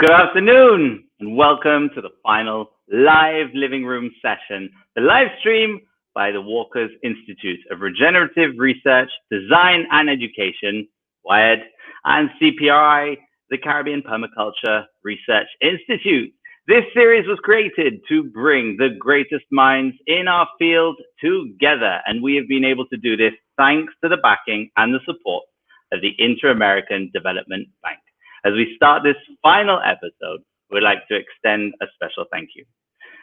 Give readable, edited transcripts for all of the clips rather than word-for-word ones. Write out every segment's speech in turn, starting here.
Good afternoon, and welcome to the final live living room session, the live stream by the Walker's Institute of Regenerative Research, Design and Education, WIRRED, and CPRI, the Caribbean Permaculture Research Institute. This series was created to bring the greatest minds in our field together, and we have been able to do this thanks to the backing and the support of the Inter-American Development Bank. As we start this final episode, we'd like to extend a special thank you.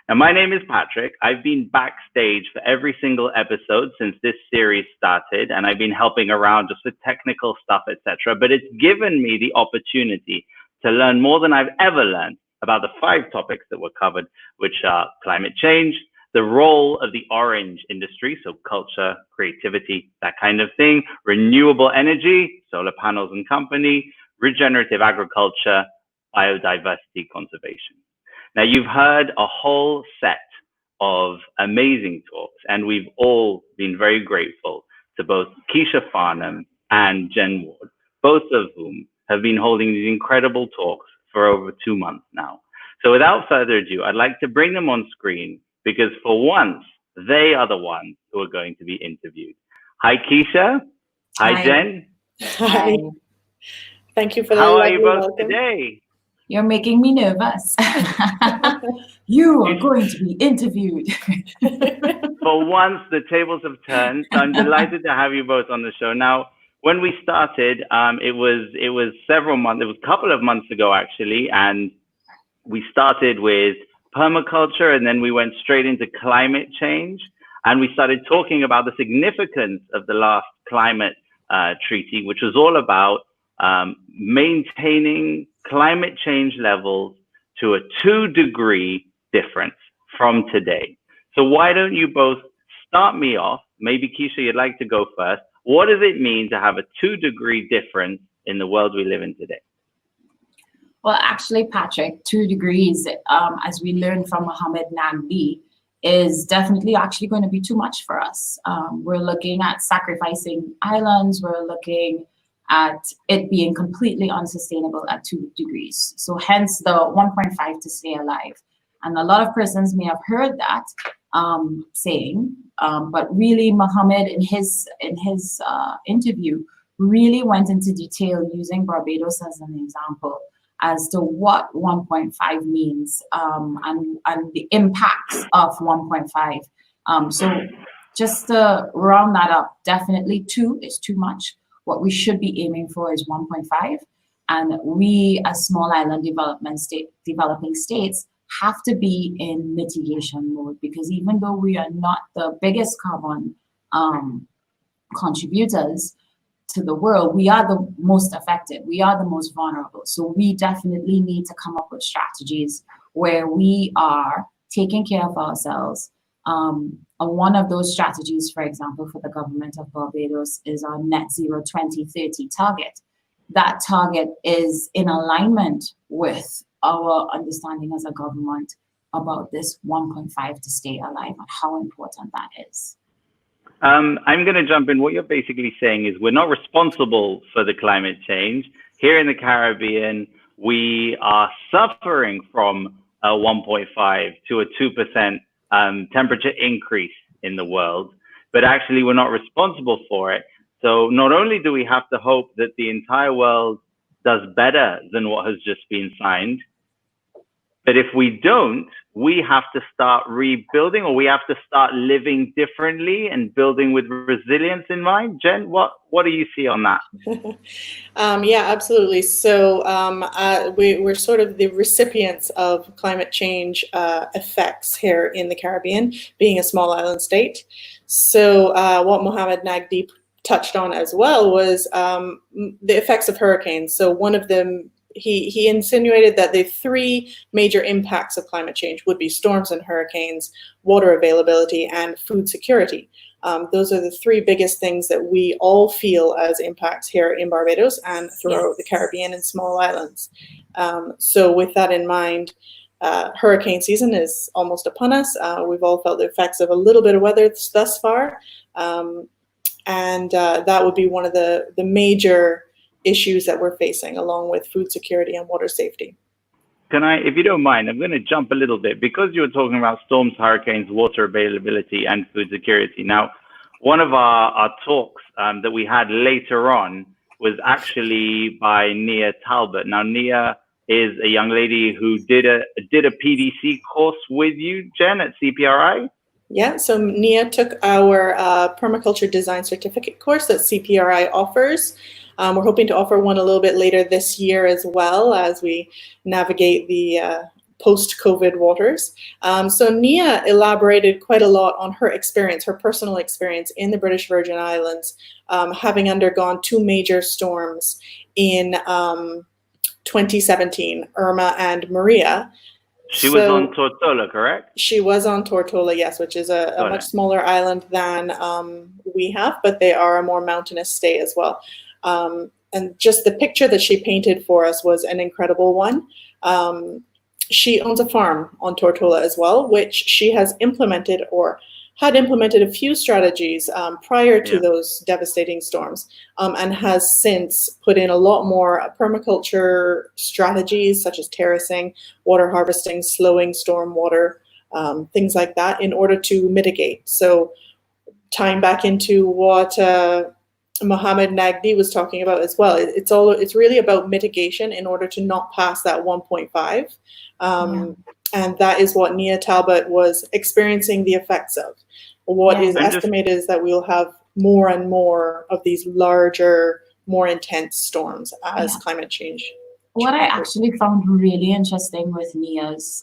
Now, my name is Patrick. I've been backstage for every single episode since this series started, and I've been helping around just with technical stuff, etc. But it's given me the opportunity to learn more than I've ever learned about the 5 topics that were covered, which are climate change, the role of the orange industry, so culture, creativity, that kind of thing, renewable energy, solar panels and company, regenerative agriculture, biodiversity conservation. Now, you've heard a whole set of amazing talks, and we've all been very grateful to both Kiesha Farnum and Jenn, both of whom have been holding these incredible talks for over 2 months now. So without further ado, I'd like to bring them on screen because for once, they are the ones who are going to be interviewed. Hi, Kiesha. Hi, Jenn. Hi. Thank you for the How are you both welcome. today? You're making me nervous. You are going to be interviewed. For once, the tables have turned. So I'm delighted to have you both on the show. Now, when we started, it was several months. It was a couple of months ago, actually, and we started with permaculture, and then we went straight into climate change, and we started talking about the significance of the last climate treaty, which was all about maintaining climate change levels to a 2-degree difference from today. So why don't you both start me off? Maybe Kiesha, you'd like to go first. What does it mean to have a 2-degree difference in the world we live in today? Well, actually, Patrick, 2 degrees, as we learned from Mohammed Nagdi, is definitely actually going to be too much for us. We're looking at sacrificing islands. We're looking at it being completely unsustainable at 2 degrees. So hence the 1.5 to stay alive. And a lot of persons may have heard that saying, but really Mohammed in his interview really went into detail using Barbados as an example as to what 1.5 means and the impacts of 1.5. So just to round that up, definitely 2 is too much. What we should be aiming for is 1.5, and we as small island developing states have to be in mitigation mode, because even though we are not the biggest carbon contributors to the world, we are the most affected, we are the most vulnerable. So we definitely need to come up with strategies where we are taking care of ourselves. One of those strategies, for example, for the government of Barbados is our net zero 2030 target. That target is in alignment with our understanding as a government about this 1.5 to stay alive and how important that is. I'm going to jump in. What you're basically saying is we're not responsible for the climate change. Here in the Caribbean, we are suffering from a 1.5 to a 2% temperature increase in the world, but actually we're not responsible for it. So not only do we have to hope that the entire world does better than what has just been signed, but if we don't, we have to start rebuilding, or we have to start living differently and building with resilience in mind. Jenn, what do you see on that? Yeah, absolutely. So we're sort of the recipients of climate change effects here in the Caribbean, being a small island state. So what Mohammed Nagdi touched on as well was the effects of hurricanes. So one of them, he insinuated that the 3 major impacts of climate change would be storms and hurricanes, water availability, and food security. Those are the 3 biggest things that we all feel as impacts here in Barbados and throughout the Caribbean and small islands. So with that in mind, hurricane season is almost upon us. We've all felt the effects of a little bit of weather thus far. And that would be one of the major issues that we're facing, along with food security and water safety. Can I, if you don't mind, I'm going to jump a little bit because you were talking about storms, hurricanes, water availability, and food security. Now, one of our talks that we had later on was actually by Nia Talbot. Now, Nia is a young lady who did a PDC course with you, Jenn, at CPRI. Yeah, so Nia took our permaculture design certificate course that CPRI offers. We're hoping to offer one a little bit later this year as well as we navigate the post-COVID waters. So Nia elaborated quite a lot on her experience, her personal experience in the British Virgin Islands, having undergone two major storms in 2017, Irma and Maria. She was on Tortola, correct? She was on Tortola, yes, which is a much smaller island than we have, but they are a more mountainous state as well. And just the picture that she painted for us was an incredible one. She owns a farm on Tortola as well, which she has implemented or had implemented a few strategies prior to those devastating storms, and has since put in a lot more permaculture strategies such as terracing, water harvesting, slowing storm water, things like that in order to mitigate. So tying back into what Mohammed Nagdi was talking about as well, it's really about mitigation in order to not pass that 1.5. And that is what Nia Talbot was experiencing the effects of. What is estimated is that we'll have more and more of these larger, more intense storms as climate change. What I actually found really interesting with Nia's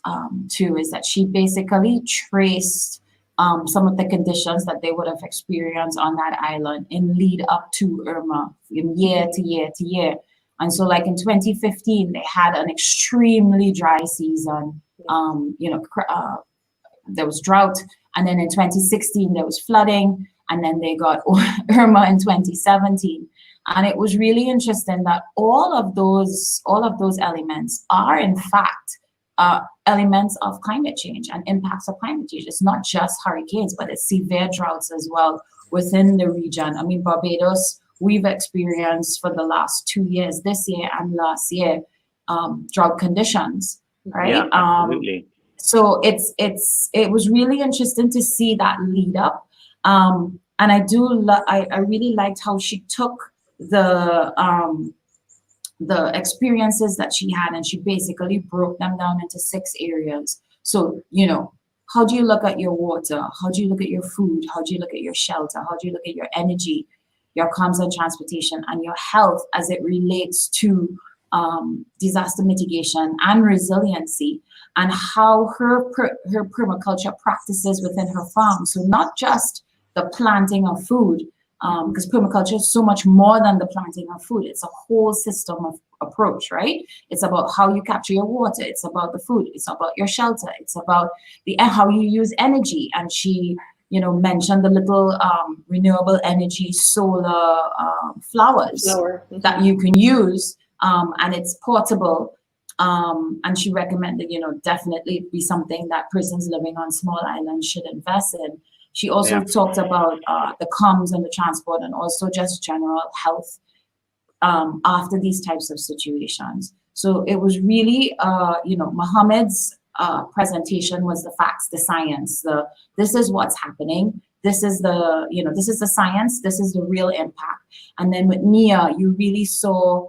too is that she basically traced some of the conditions that they would have experienced on that island in lead up to Irma, from year to year to year. And so like in 2015, they had an extremely dry season. There was drought. And then in 2016, there was flooding. And then they got Irma in 2017. And it was really interesting that all of those elements are in fact elements of climate change and impacts of climate change. It's not just hurricanes, but it's severe droughts as well within the region. I mean, Barbados, we've experienced for the last 2 years, this year and last year, drought conditions, right? Yeah, absolutely. So it was really interesting to see that lead up. And I really liked how she took the experiences that she had and she basically broke them down into 6 areas. So, how do you look at your water? How do you look at your food? How do you look at your shelter? How do you look at your energy, your comms and transportation, and your health as it relates to disaster mitigation and resiliency, and how her permaculture practices within her farm. So not just the planting of food, because permaculture is so much more than the planting of food. It's a whole system of approach, right? It's about how you capture your water. It's about the food. It's about your shelter. It's about how you use energy. And she, mentioned the little renewable energy solar flowers that you can use, and it's portable. And she recommended, definitely be something that persons living on small islands should invest in. She also talked about the comms and the transport and also just general health after these types of situations. So it was really, Mohammed's presentation was the facts, the science, this is what's happening. This is this is the science, this is the real impact. And then with Nia, you really saw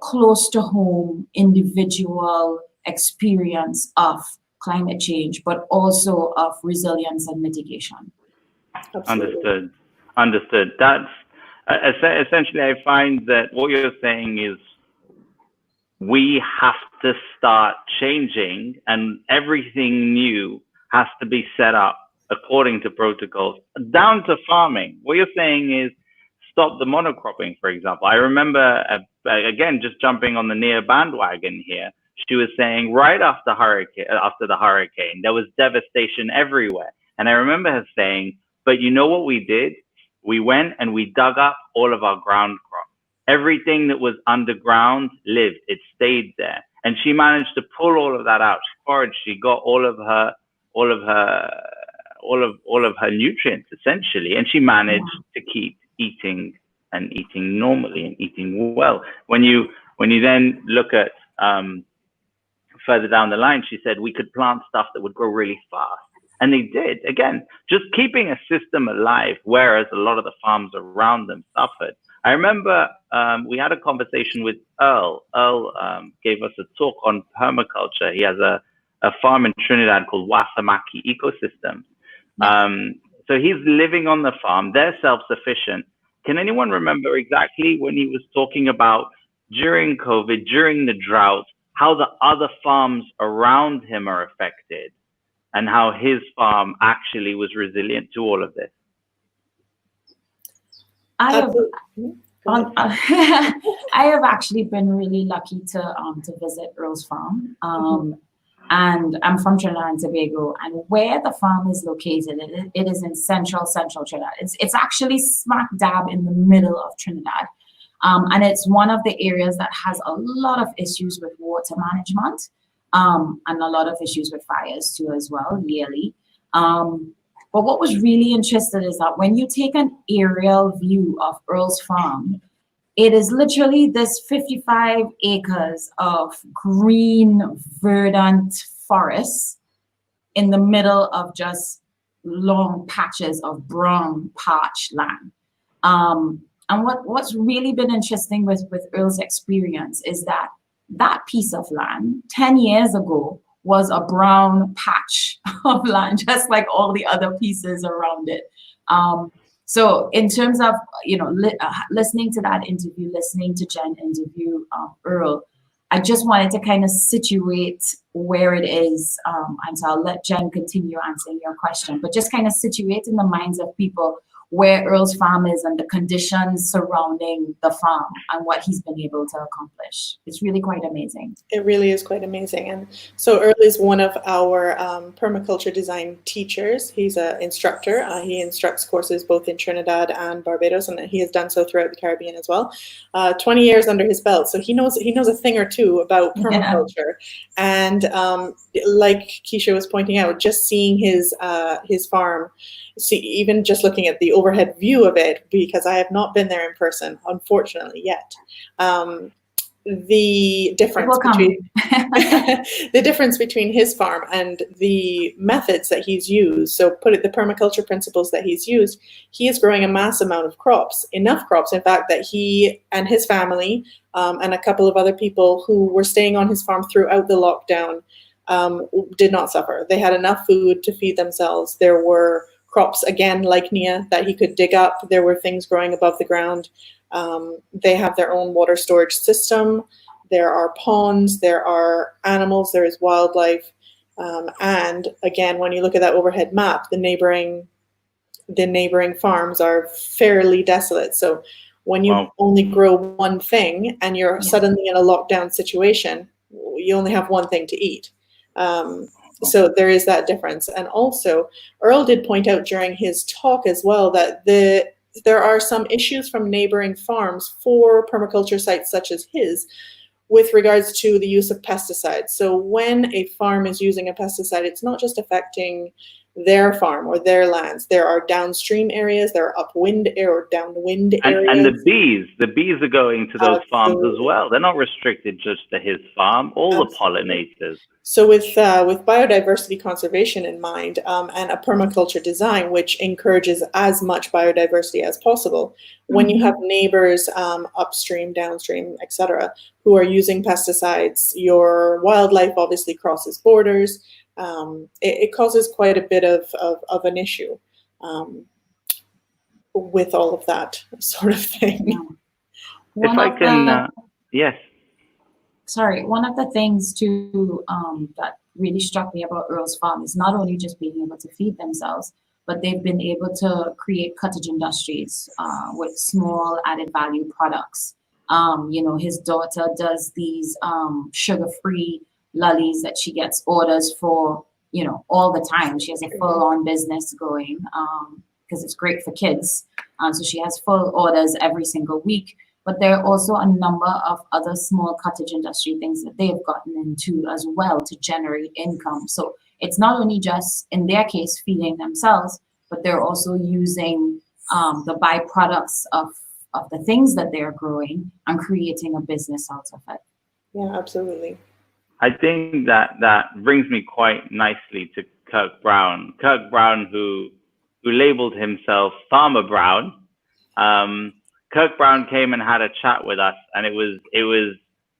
close to home individual experience of climate change, but also of resilience and mitigation. Absolutely. Understood. That's essentially, I find that what you're saying is we have to start changing, and everything new has to be set up according to protocols, down to farming. What you're saying is stop the monocropping, for example. I remember, again, just jumping on the Nia bandwagon here, she was saying right after the hurricane, there was devastation everywhere. And I remember her saying, but you know what we did? We went and we dug up all of our ground crops. Everything that was underground lived, it stayed there. And she managed to pull all of that out. She foraged, she got all of her nutrients essentially. And she managed to keep eating normally and eating well. When you then look at further down the line, she said we could plant stuff that would grow really fast. And they did. Again, just keeping a system alive, whereas a lot of the farms around them suffered. I remember we had a conversation with Earl. Earl gave us a talk on permaculture. He has a farm in Trinidad called Wasamaki Ecosystem. So he's living on the farm. They're self-sufficient. Can anyone remember exactly when he was talking about during COVID, during the drought, how the other farms around him are affected and how his farm actually was resilient to all of this? I have actually been really lucky to visit Earl's farm. And I'm from Trinidad and Tobago, and where the farm is located, it is in central Trinidad. It's actually smack dab in the middle of Trinidad. And it's one of the areas that has a lot of issues with water management, and a lot of issues with fires too as well, yearly. But what was really interesting is that when you take an aerial view of Earl's farm, it is literally this 55 acres of green, verdant forests in the middle of just long patches of brown, parched land. And what's really been interesting with Earl's experience is that piece of land 10 years ago was a brown patch of land, just like all the other pieces around it. So in terms of, listening to that interview, listening to Jenn interview Earl, I just wanted to kind of situate where it is. And so I'll let Jenn continue answering your question, but just kind of situate in the minds of people where Earl's farm is and the conditions surrounding the farm and what he's been able to accomplish. It's really quite amazing. It really is quite amazing. And so Earl is one of our permaculture design teachers. He's an instructor. He instructs courses both in Trinidad and Barbados, and he has done so throughout the Caribbean as well. 20 years under his belt. So he knows a thing or two about permaculture. Yeah. And like Kiesha was pointing out, just seeing his farm, even just looking at the overhead view of it, because I have not been there in person, unfortunately, yet. The difference between his farm and the methods that he's used, so the permaculture principles that he's used, he is growing a mass amount of crops, enough crops, in fact, that he and his family and a couple of other people who were staying on his farm throughout the lockdown did not suffer. They had enough food to feed themselves. There were crops, again, like Nia, that he could dig up. There were things growing above the ground. They have their own water storage system. There are ponds, there are animals, there is wildlife. And again, when you look at that overhead map, the neighboring farms are fairly desolate. So when you only grow one thing and you're suddenly in a lockdown situation, you only have one thing to eat. So there is that difference. And also, Earl did point out during his talk as well that there are some issues from neighboring farms for permaculture sites such as his with regards to the use of pesticides. So when a farm is using a pesticide, it's not just affecting their farm or their lands. There are downstream areas, there are upwind or downwind areas. And the bees are going to those farms as well. They're not restricted just to his farm, all the pollinators. So with biodiversity conservation in mind and a permaculture design, which encourages as much biodiversity as possible, when you have neighbors upstream, downstream, etc., who are using pesticides, your wildlife obviously crosses borders. It causes quite a bit of an issue with all of that sort of thing. Yes. Sorry, one of the things too that really struck me about Earl's farm is not only just being able to feed themselves, but they've been able to create cottage industries with small added value products. His daughter does these sugar-free lollies that she gets orders for, all the time. She has a full-on business going because it's great for kids. So she has full orders every single week. But there are also a number of other small cottage industry things that they've gotten into as well to generate income. So it's not only just, in their case, feeding themselves, but they're also using the byproducts of the things that they're growing and creating a business out of it. Yeah, absolutely. I think that brings me quite nicely to Kirk Brown. Kirk Brown, who labeled himself Farmer Brown. Kirk Brown came and had a chat with us, and it was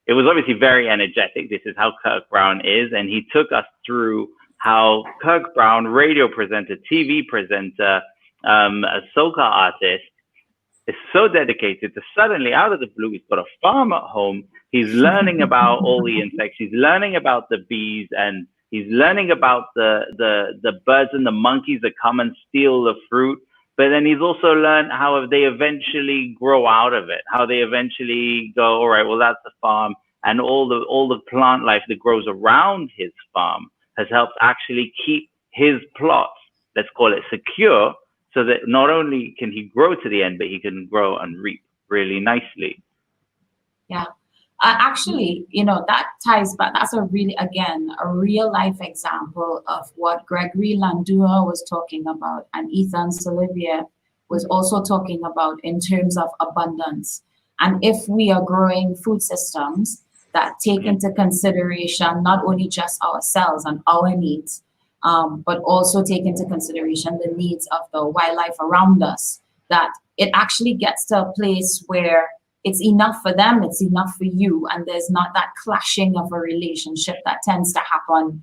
obviously very energetic. This is how Kirk Brown is, and he took us through how Kirk Brown, radio presenter, TV presenter, a soca artist, is so dedicated to suddenly, out of the blue, he's got a farm at home. He's learning about all the insects. He's learning about the bees, and he's learning about the birds and the monkeys that come and steal the fruit. But then he's also learned how they eventually grow out of it, how they eventually go, all right, well, that's the farm. And all the plant life that grows around his farm has helped actually keep his plots, let's call it secure, so that not only can he grow to the end, but he can grow and reap really nicely. Yeah. Actually, that ties back. That's a real life example of what Gregory Landua was talking about, and Ethan Solivier was also talking about in terms of abundance. And if we are growing food systems that take into consideration not only just ourselves and our needs, but also take into consideration the needs of the wildlife around us, that it actually gets to a place where it's enough for them, it's enough for you, and there's not that clashing of a relationship that tends to happen,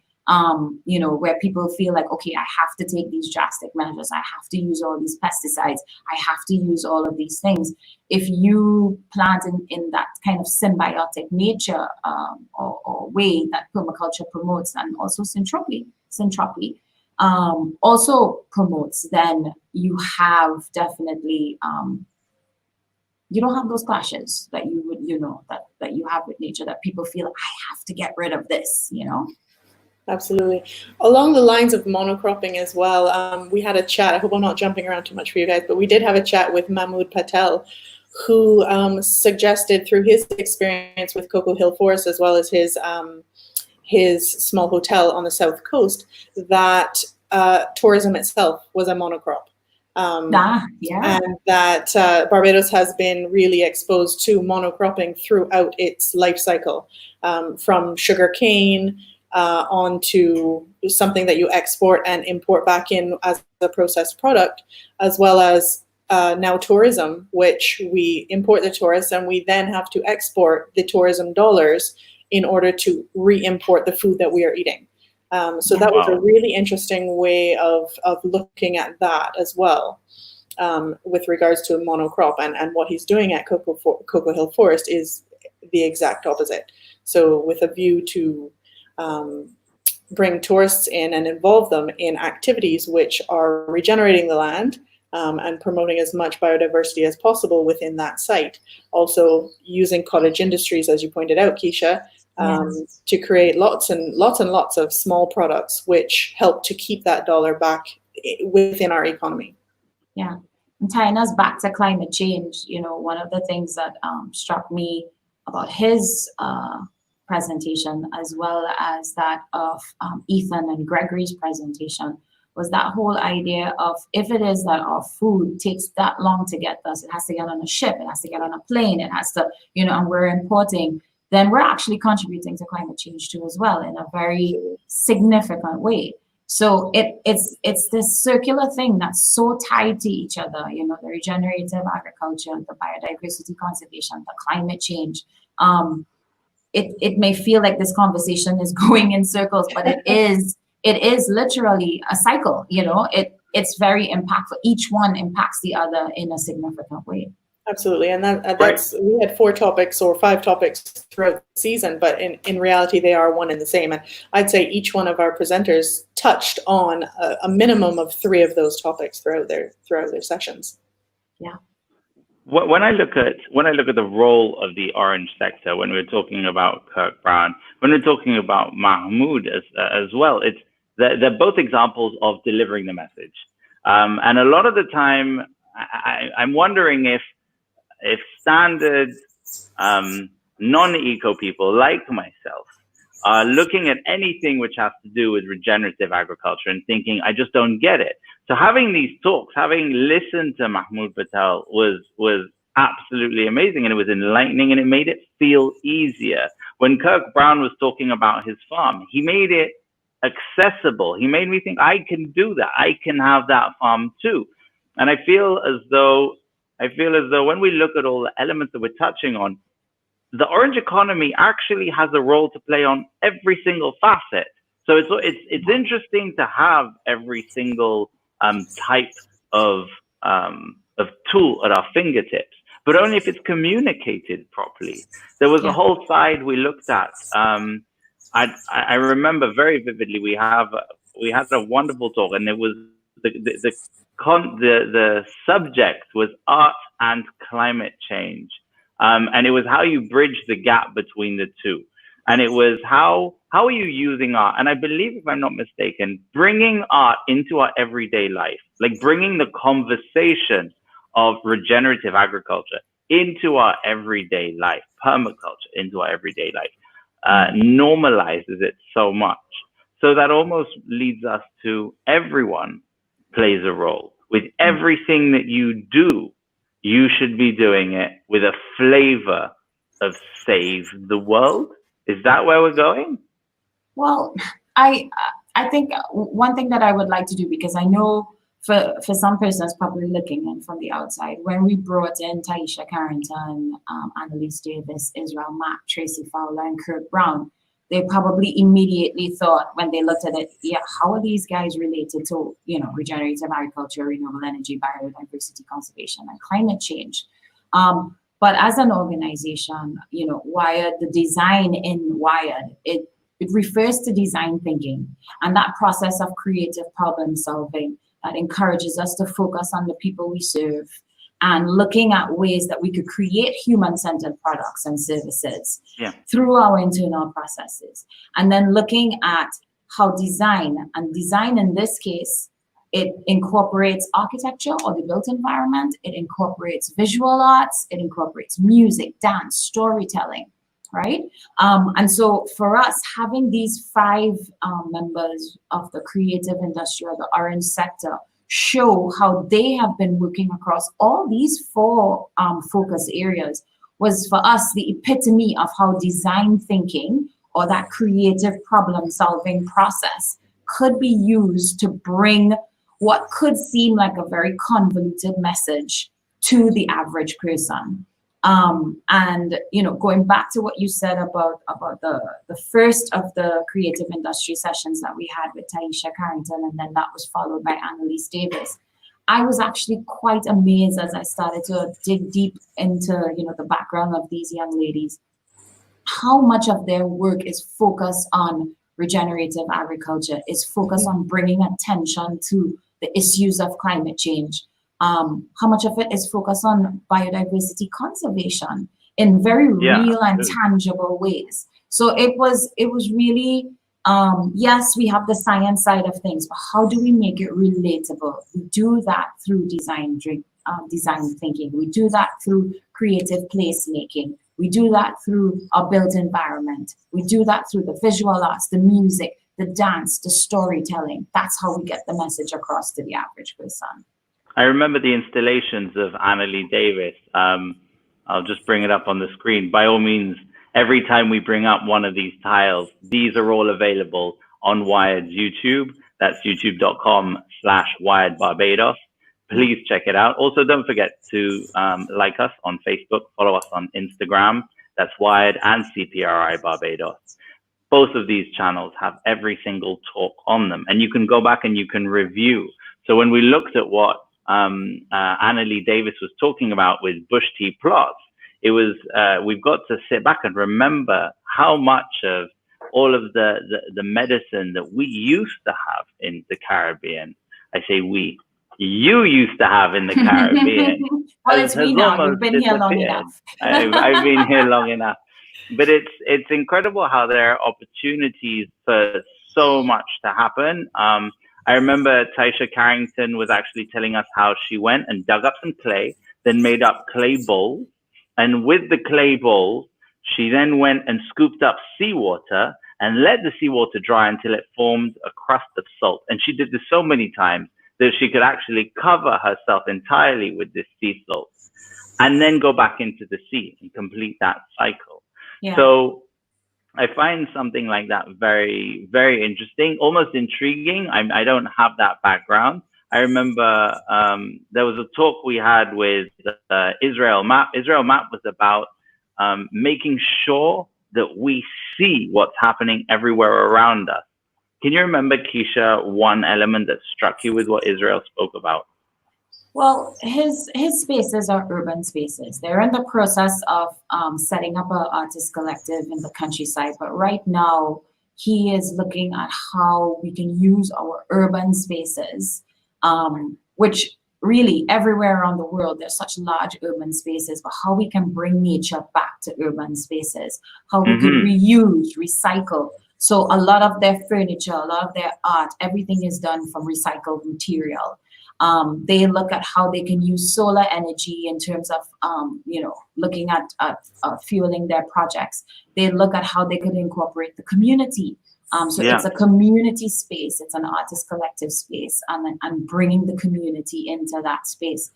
where people feel like, okay, I have to take these drastic measures, I have to use all these pesticides, I have to use all of these things. If you plant in that kind of symbiotic nature or way that permaculture promotes, and also syntropy also promotes, then you have definitely you don't have those clashes that you would, that you have with nature, that people feel like, I have to get rid of this, Absolutely. Along the lines of monocropping as well, we had a chat. I hope I'm not jumping around too much for you guys, but we did have a chat with Mahmood Patel, who suggested, through his experience with Cocoa Hill Forest, as well as his small hotel on the south coast, that tourism itself was a monocrop. And that Barbados has been really exposed to monocropping throughout its life cycle, from sugar cane onto something that you export and import back in as a processed product, as well as now tourism, which we import the tourists and we then have to export the tourism dollars in order to re-import the food that we are eating. So that was a really interesting way of looking at that as well, with regards to a monocrop. And what he's doing at Cocoa Hill Forest is the exact opposite. So with a view to bring tourists in and involve them in activities which are regenerating the land and promoting as much biodiversity as possible within that site. Also using cottage industries, as you pointed out, Kiesha, to create lots and lots of small products which help to keep that dollar back within our economy. Yeah, and tying us back to climate change, one of the things that struck me about his presentation, as well as that of Ethan and Gregory's presentation, was that whole idea of, if it is that our food takes that long to get us, it has to get on a ship, it has to get on a plane, it has to, and we're importing, then we're actually contributing to climate change too as well, in a very significant way. So it's this circular thing that's so tied to each other, the regenerative agriculture, the biodiversity conservation, the climate change. It may feel like this conversation is going in circles, but it is literally a cycle. It's very impactful. Each one impacts the other in a significant way. Absolutely, and that's we had 4 topics or 5 topics throughout the season, but in reality they are one and the same. And I'd say each one of our presenters touched on a minimum of 3 of those topics throughout their sessions. Yeah. When I look at the role of the orange sector, when we're talking about Kirk Brown, when we're talking about Mahmood as well, they're both examples of delivering the message. And a lot of the time, I'm wondering if standard non-eco people like myself are looking at anything which has to do with regenerative agriculture and thinking, I just don't get it. So having these talks, having listened to Mahmood Patel was absolutely amazing, and it was enlightening, and it made it feel easier. When Kirk Brown was talking about his farm, he made it accessible. He made me think, I can do that. I can have that farm too. And I feel as though when we look at all the elements that we're touching on, the orange economy actually has a role to play on every single facet. So it's interesting to have every single type of tool at our fingertips, but only if it's communicated properly. There was a whole side we looked at. I remember very vividly. We had a wonderful talk, and it was the subject was art and climate change, and it was how you bridge the gap between the two. And it was how are you using art? And I believe, if I'm not mistaken, bringing art into our everyday life, like bringing the conversation of regenerative agriculture into our everyday life, permaculture into our everyday life, normalizes it so much. So that almost leads us to everyone plays a role. With everything that you do, you should be doing it with a flavor of save the world. Is that where we're going? Well, I think one thing that I would like to do, because I know for some persons probably looking in from the outside, when we brought in Kiesha Carrington, Annalise Davis, Israel Mack, Tracy Fowler, and Kirk Brown, they probably immediately thought, when they looked at it, how are these guys related to, regenerative agriculture, renewable energy, biodiversity conservation, and climate change? But as an organization, WIRRED, the design in WIRRED, it refers to design thinking and that process of creative problem solving that encourages us to focus on the people we serve and looking at ways that we could create human-centered products and services through our internal processes. And then looking at how design in this case, it incorporates architecture or the built environment. It incorporates visual arts. It incorporates music, dance, storytelling, right? And so for us, having these 5 members of the creative industry or the orange sector show how they have been working across all these 4 focus areas was for us the epitome of how design thinking or that creative problem solving process could be used to bring what could seem like a very convoluted message to the average person. And going back to what you said about the first of the creative industry sessions that we had with Kiesha Carrington, and then that was followed by Annalise Davis, I was actually quite amazed as I started to dig deep into the background of these young ladies, how much of their work is focused on regenerative agriculture, is focused on bringing attention to the issues of climate change. How much of it is focused on biodiversity conservation in very real and tangible ways. So it was really, yes, we have the science side of things, but how do we make it relatable? We do that through design thinking. We do that through creative placemaking. We do that through our built environment. We do that through the visual arts, the music, the dance, the storytelling. That's how we get the message across to the average person. I remember the installations of Annalise Davis. I'll just bring it up on the screen. By all means, every time we bring up one of these tiles, these are all available on WIRRED's YouTube. That's youtube.com/WIRRED Barbados. Please check it out. Also, don't forget to like us on Facebook, follow us on Instagram. That's WIRRED and CPRI Barbados. Both of these channels have every single talk on them, and you can go back and you can review. So when we looked at what Annalise Davis was talking about with bush tea plots, it was we've got to sit back and remember how much of all of the medicine that we used to have in the Caribbean. I say we. You used to have in the Caribbean. Well, it's me now. You've been here long enough. I've been here long enough. But it's incredible how there are opportunities for so much to happen. I remember Kiesha Carrington was actually telling us how she went and dug up some clay, then made up clay bowls. And with the clay bowls, she then went and scooped up seawater and let the seawater dry until it formed a crust of salt. And she did this so many times that she could actually cover herself entirely with this sea salt and then go back into the sea and complete that cycle. Yeah. So I find something like that very, very interesting, almost intriguing. I don't have that background. I remember there was a talk we had with Israel Map. Israel Map was about making sure that we see what's happening everywhere around us. Can you remember, Kiesha, one element that struck you with what Israel spoke about? Well, his spaces are urban spaces. They're in the process of setting up an artist collective in the countryside, but right now he is looking at how we can use our urban spaces, which really everywhere around the world there's such large urban spaces, but how we can bring nature back to urban spaces, how we can reuse, recycle. So a lot of their furniture, a lot of their art, everything is done from recycled material. They look at how they can use solar energy in terms of, looking at fueling their projects. They look at how they could incorporate the community. It's a community space. It's an artist collective space, and bringing the community into that space.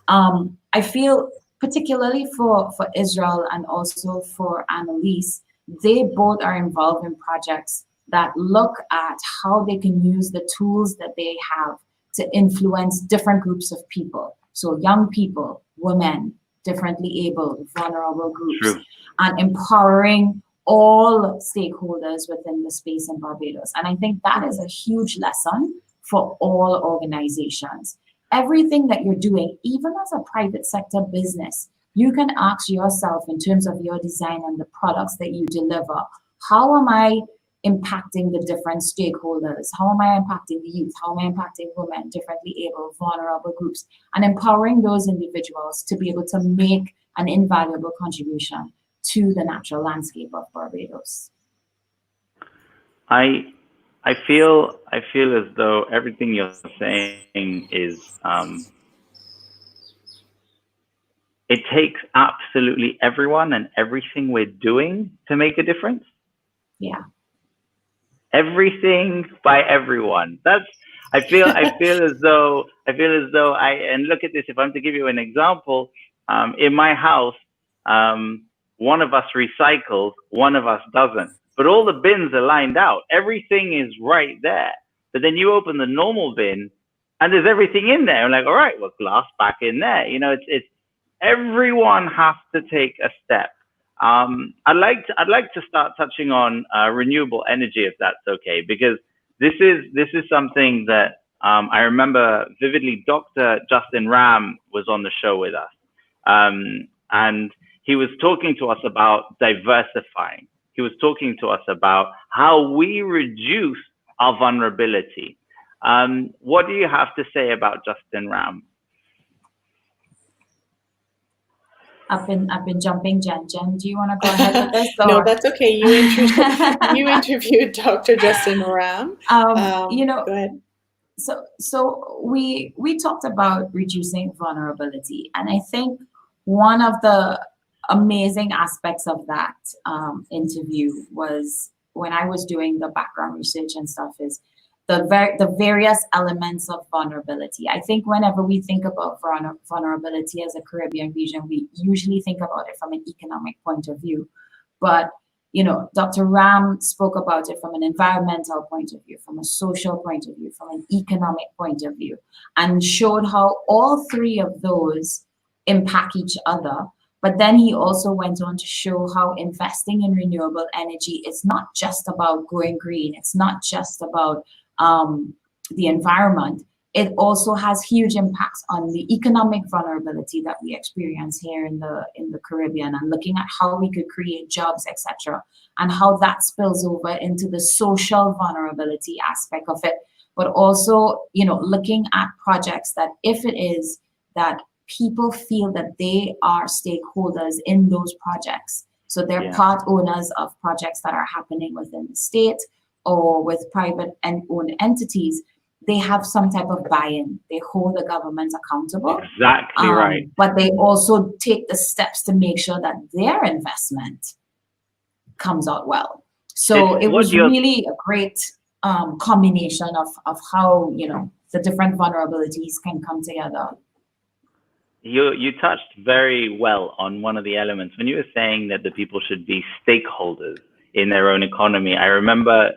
I feel particularly for Israel and also for Annalise, they both are involved in projects that look at how they can use the tools that they have to influence different groups of people. So young people, women, differently able, vulnerable groups, and empowering all stakeholders within the space in Barbados. And I think that is a huge lesson for all organizations. Everything that you're doing, even as a private sector business, you can ask yourself in terms of your design and the products that you deliver, how am I impacting the different stakeholders? How am I impacting the youth? How am I impacting women, differently able, vulnerable groups, and empowering those individuals to be able to make an invaluable contribution to the natural landscape of Barbados? I feel as though everything you're saying is it takes absolutely everyone and everything we're doing to make a difference. Yeah. Everything by everyone. I feel as though and look at this, if I'm to give you an example, in my house, one of us recycles, one of us doesn't. But all the bins are lined out. Everything is right there. But then you open the normal bin and there's everything in there. I'm like, all right, well, glass back in there. It's everyone has to take a step. I'd like to start touching on renewable energy, if that's okay, because this is something that I remember vividly. Dr. Justin Ram was on the show with us, and he was talking to us about diversifying. He was talking to us about how we reduce our vulnerability. What do you have to say about Justin Ram? I've been jumping, Jen. Jen, do you want to go ahead with this? No, that's okay. You interviewed Dr. Justin Ram. Go ahead. So we talked about reducing vulnerability, and I think one of the amazing aspects of that interview was when I was doing the background research and stuff is the various elements of vulnerability. I think whenever we think about vulnerability as a Caribbean region, we usually think about it from an economic point of view. But, Dr. Ram spoke about it from an environmental point of view, from a social point of view, from an economic point of view, and showed how all three of those impact each other. But then he also went on to show how investing in renewable energy is not just about going green. It's not just about the environment. It also has huge impacts on the economic vulnerability that we experience here in the Caribbean, and looking at how we could create jobs, etc., and how that spills over into the social vulnerability aspect of it. But also, looking at projects that if it is that people feel that they are stakeholders in those projects, so they're part owners of projects that are happening within the state or with private and owned entities, they have some type of buy-in. They hold the government accountable. Exactly right. But they also take the steps to make sure that their investment comes out well. So it was really a great combination of how, the different vulnerabilities can come together. You touched very well on one of the elements when you were saying that the people should be stakeholders in their own economy. I remember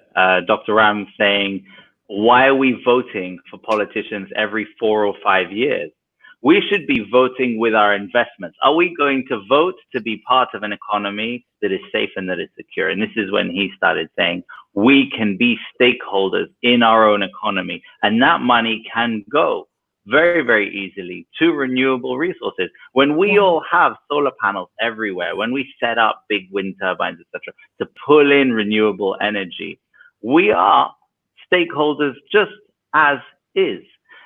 Dr. Ram saying, why are we voting for politicians every 4 or 5 years? We should be voting with our investments. Are we going to vote to be part of an economy that is safe and that is secure? And this is when he started saying, we can be stakeholders in our own economy, and that money can go very, very easily to renewable resources. When we all have solar panels everywhere, when we set up big wind turbines, etc., to pull in renewable energy, we are stakeholders just as is.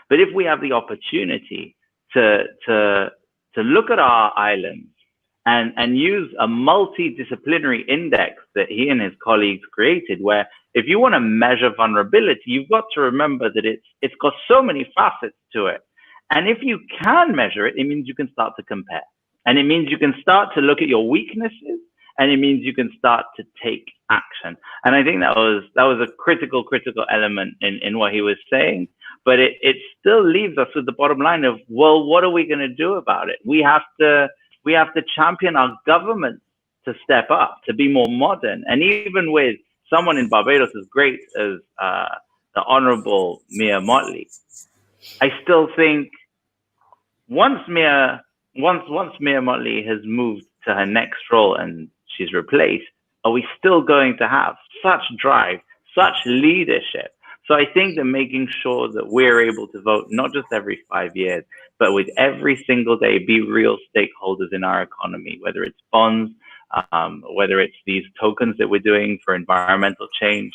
But if we have the opportunity to look at our islands and use a multidisciplinary index that he and his colleagues created, where if you want to measure vulnerability, you've got to remember that it's got so many facets to it. And if you can measure it, it means you can start to compare. And it means you can start to look at your weaknesses, and it means you can start to take action. And I think that was a critical element in what he was saying. But it still leaves us with the bottom line of, well, what are we going to do about it? We have to champion our government to step up, to be more modern. And even with someone in Barbados as great as the Honorable Mia Mottley, I still think once Mia Mottley has moved to her next role and she's replaced, are we still going to have such drive, such leadership? So I think that making sure that we're able to vote, not just every 5 years, but with every single day, be real stakeholders in our economy, whether it's bonds, whether it's these tokens that we're doing for environmental change.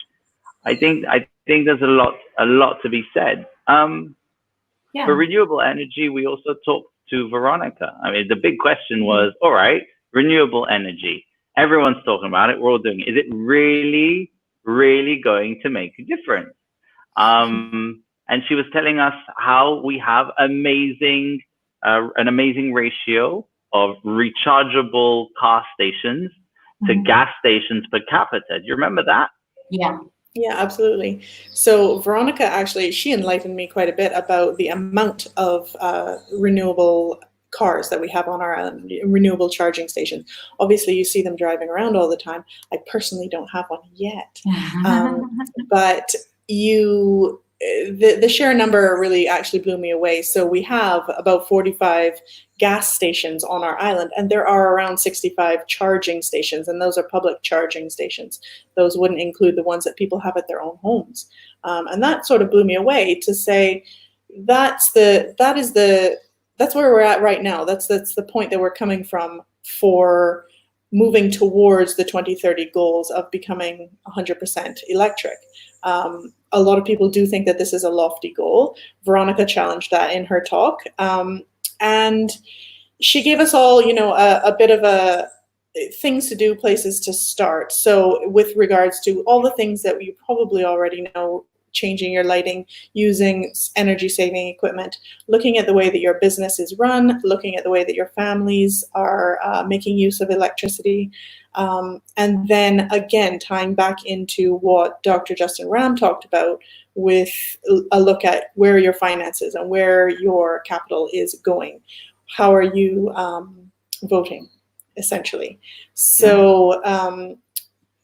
I think there's a lot to be said. For renewable energy, we also talked to Veronica. I mean, the big question was, all right, renewable energy. Everyone's talking about it. We're all doing it. Is it really, really going to make a difference? And she was telling us how we have an amazing ratio of rechargeable car stations to gas stations per capita. Do you remember that? Yeah. Yeah, absolutely. So Veronica, actually, she enlightened me quite a bit about the amount of renewable cars that we have on our island, renewable charging stations. Obviously, you see them driving around all the time. I personally don't have one yet. But the sheer number really actually blew me away. So we have about 45 gas stations on our island, and there are around 65 charging stations, and those are public charging stations. Those wouldn't include the ones that people have at their own homes. And that sort of blew me away to say that's where we're at right now. That's the point that we're coming from for moving towards the 2030 goals of becoming 100% electric. A lot of people do think that this is a lofty goal. Veronica challenged that in her talk. And she gave us all, a bit of things to do, places to start. So with regards to all the things that you probably already know, changing your lighting, using energy saving equipment, looking at the way that your business is run, looking at the way that your families are making use of electricity. And then again, tying back into what Dr. Justin Ram talked about with a look at where your finances and where your capital is going. How are you voting, essentially? So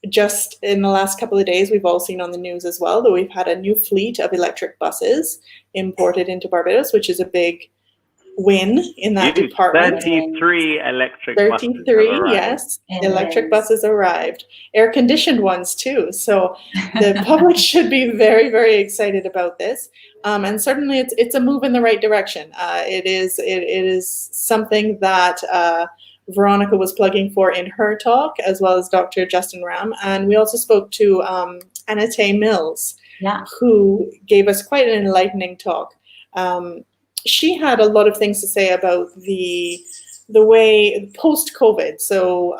just in the last couple of days, we've all seen on the news as well that we've had a new fleet of electric buses imported into Barbados, which is a big win in that department. 33 electric 33, yes. Electric buses arrived. Air-conditioned ones too. So the public should be very, very excited about this. And certainly it's a move in the right direction. It is something that Veronica was plugging for in her talk, as well as Dr. Justin Ram. And we also spoke to Anate Mills, who gave us quite an enlightening talk. She had a lot of things to say about the way post-COVID. So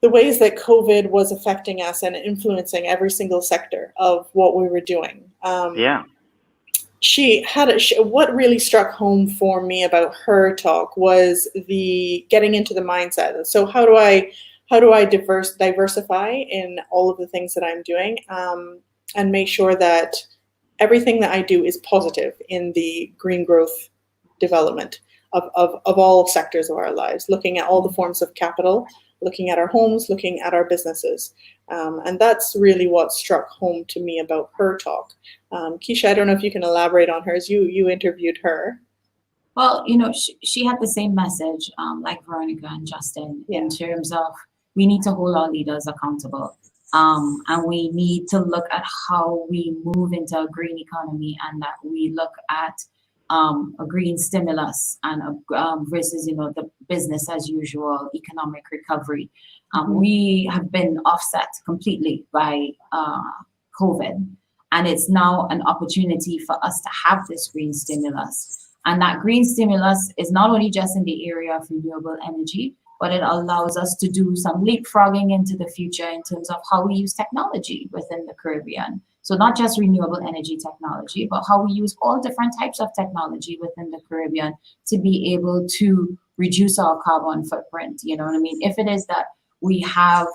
the ways that COVID was affecting us and influencing every single sector of what we were doing. She had what really struck home for me about her talk was the getting into the mindset. So how do I diversify in all of the things that I'm doing, and make sure that everything that I do is positive in the green growth development of all sectors of our lives, looking at all the forms of capital, looking at our homes, looking at our businesses. And that's really what struck home to me about her talk. Kiesha, I don't know if you can elaborate on hers. You interviewed her. Well, she had the same message, like Veronica and Justin, in terms of we need to hold our leaders accountable. And we need to look at how we move into a green economy, and that we look at a green stimulus and versus the business as usual economic recovery. We have been offset completely by COVID, and it's now an opportunity for us to have this green stimulus. And that green stimulus is not only just in the area of renewable energy, but it allows us to do some leapfrogging into the future in terms of how we use technology within the Caribbean. So not just renewable energy technology, but how we use all different types of technology within the Caribbean to be able to reduce our carbon footprint. You know what I mean? If it is that we have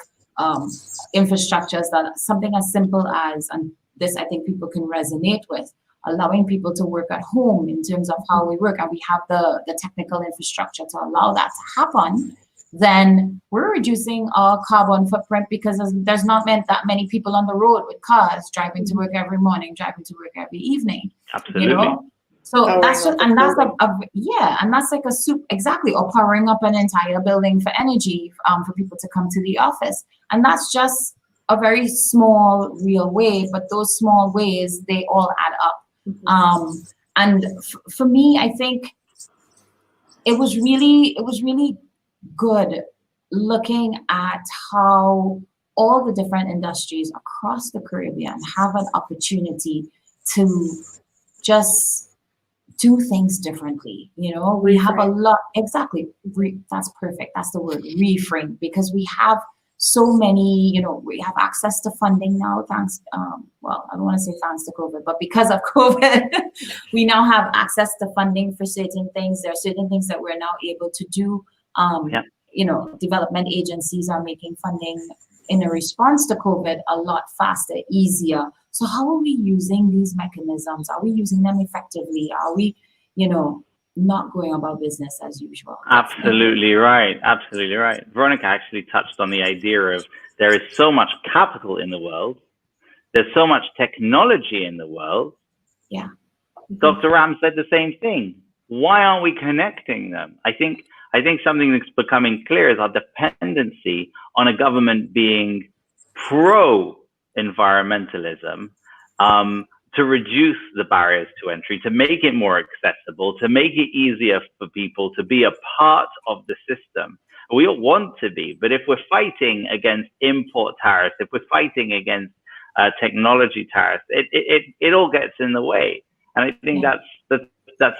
infrastructures that something as simple as, and this I think people can resonate with, allowing people to work at home in terms of how we work, and we have the technical infrastructure to allow that to happen, then we're reducing our carbon footprint, because there's not that many people on the road with cars driving to work every morning, driving to work every evening. Absolutely. So that's just, and that's and that's like a soup, exactly, or powering up an entire building for energy for people to come to the office. And that's just a very small, real way, but those small ways, they all add up. And for me, I think it was really good looking at how all the different industries across the Caribbean have an opportunity to just do things differently. We have a lot, exactly, that's perfect, that's the word, reframe, because we have so many, we have access to funding now, thanks, well, I don't want to say thanks to COVID, but because of COVID, we now have access to funding for certain things. There are certain things that we're now able to do. Development agencies are making funding in a response to COVID a lot faster, easier. So how are we using these mechanisms? Are we using them effectively? Are we, not going about business as usual? Absolutely right. Absolutely right. Veronica actually touched on the idea of there is so much capital in the world. There's so much technology in the world. Yeah. Dr. Ram said the same thing. Why aren't we connecting them? I think something that's becoming clear is our dependency on a government being pro-environmentalism, to reduce the barriers to entry, to make it more accessible, to make it easier for people to be a part of the system. We all want to be, but if we're fighting against import tariffs, if we're fighting against technology tariffs, it all gets in the way. And I think that's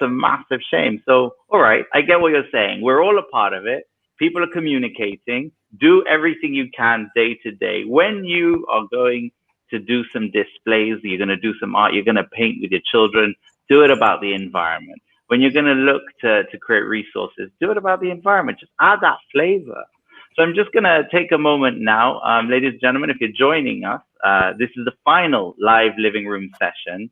a massive shame. So, all right, I get what you're saying. We're all a part of it. People are communicating. Do everything you can day to day. When you are going to do some displays, you're going to do some art, you're going to paint with your children, do it about the environment. When you're going to look to create resources, do it about the environment. Just add that flavor. So I'm just going to take a moment now, ladies and gentlemen, if you're joining us, this is the final live living room session,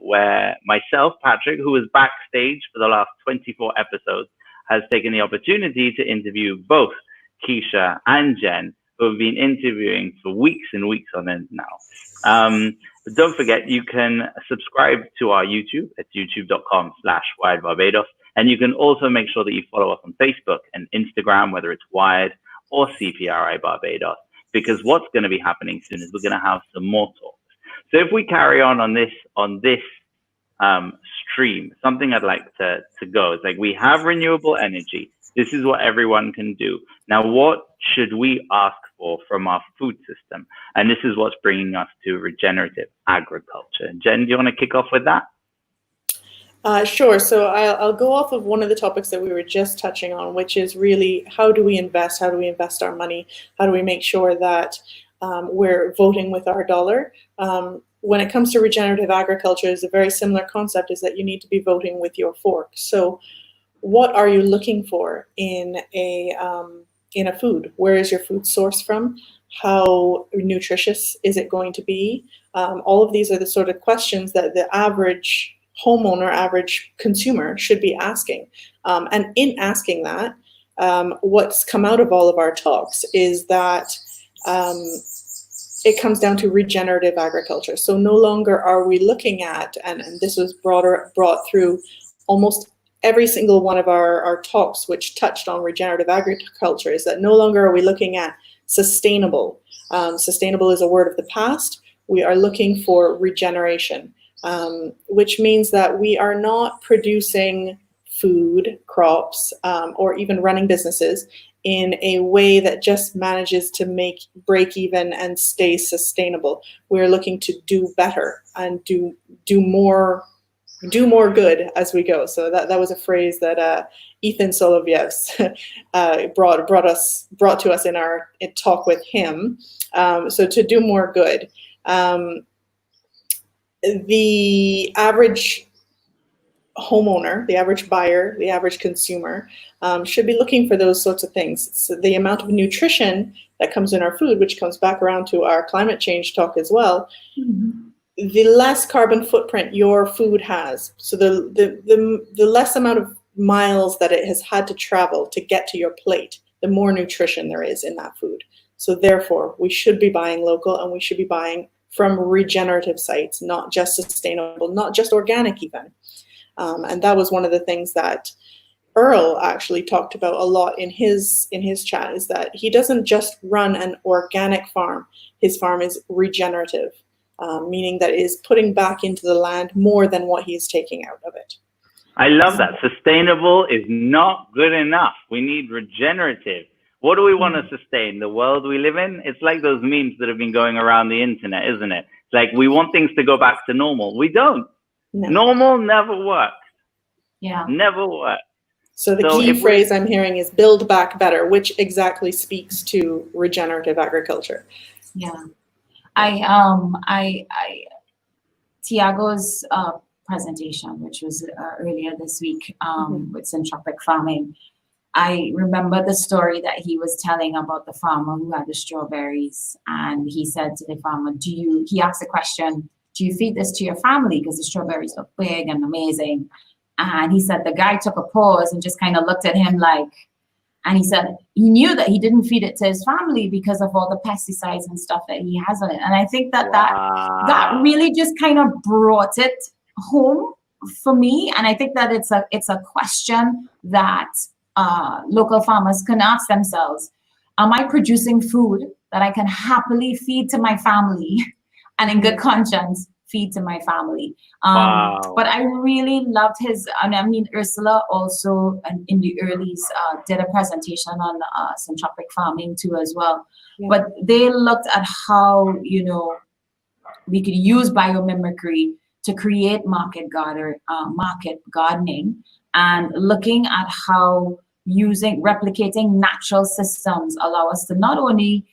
where myself, Patrick, who was backstage for the last 24 episodes, has taken the opportunity to interview both Kiesha and Jenn, who have been interviewing for weeks and weeks on end now. But don't forget, you can subscribe to our YouTube at youtube.com/WIRRED. And you can also make sure that you follow us on Facebook and Instagram, whether it's WIRRED or CPRI Barbados, because what's going to be happening soon is we're going to have some more talks. So if we carry on this stream, something I'd like to go is like, we have renewable energy. This is what everyone can do. Now, what should we ask for from our food system? And this is what's bringing us to regenerative agriculture. Jenn, do you want to kick off with that? Sure. So I'll go off of one of the topics that we were just touching on, which is really how do we invest? How do we invest our money? How do we make sure that we're voting with our dollar? When it comes to regenerative agriculture, it's a very similar concept, is that you need to be voting with your fork. So what are you looking for in a food? Where is your food sourced from? How nutritious is it going to be? All of these are the sort of questions that the average homeowner, average consumer should be asking. And in asking that, what's come out of all of our talks is that it comes down to regenerative agriculture. So no longer are we looking at, and this was brought through almost every single one of our talks which touched on regenerative agriculture, is that no longer are we looking at sustainable. Sustainable is a word of the past. We are looking for regeneration, which means that we are not producing food, crops, or even running businesses in a way that just manages to break even and stay sustainable. We're looking to do better and do more good as we go. So that was a phrase that Ethan Solovyev's brought to us in our talk with him. So to do more good. The average homeowner, the average buyer, the average consumer should be looking for those sorts of things. So the amount of nutrition that comes in our food, which comes back around to our climate change talk as well, the less carbon footprint your food has. So the less amount of miles that it has had to travel to get to your plate, the more nutrition there is in that food. So therefore, we should be buying local, and we should be buying from regenerative sites, not just sustainable, not just organic even. And that was one of the things that Earl actually talked about a lot in his chat, is that he doesn't just run an organic farm. His farm is regenerative, meaning that it is putting back into the land more than what he's taking out of it. I love that. Sustainable is not good enough. We need regenerative. What do we want to sustain? The world we live in? It's like those memes that have been going around the internet, isn't it? It's like we want things to go back to normal. We don't. No. Normal never works. Yeah. Never works. So the key phrase I'm hearing is build back better, which exactly speaks to regenerative agriculture. Yeah. Tiago's presentation, which was earlier this week with syntropic farming, I remember the story that he was telling about the farmer who had the strawberries, and he said to the farmer, he asked the question, do you feed this to your family? Because the strawberries look big and amazing. And he said the guy took a pause and just kind of looked at him and he said he knew that he didn't feed it to his family because of all the pesticides and stuff that he has on it. And I think that that really just kind of brought it home for me. And I think that it's a question that local farmers can ask themselves. Am I producing food that I can happily feed to my family and in good conscience feed to my family? But I really loved his, and I mean, Ursula also in the earlies did a presentation on syntropic farming too as well. Yeah. But they looked at how, we could use biomimicry to create market gardening, and looking at how replicating natural systems allow us to not only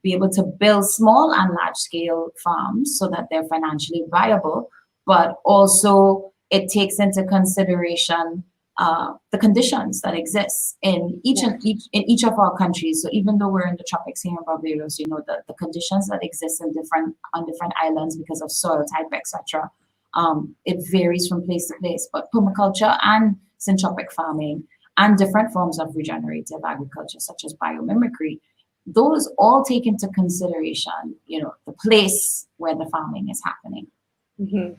be able to build small and large scale farms so that they're financially viable, but also it takes into consideration the conditions that exist in each of our countries. So even though we're in the tropics here in Barbados, the conditions that exist on different islands because of soil type, etc. It varies from place to place, but permaculture and syntropic farming and different forms of regenerative agriculture, such as biomimicry, those all take into consideration, the place where the farming is happening. Mm-hmm.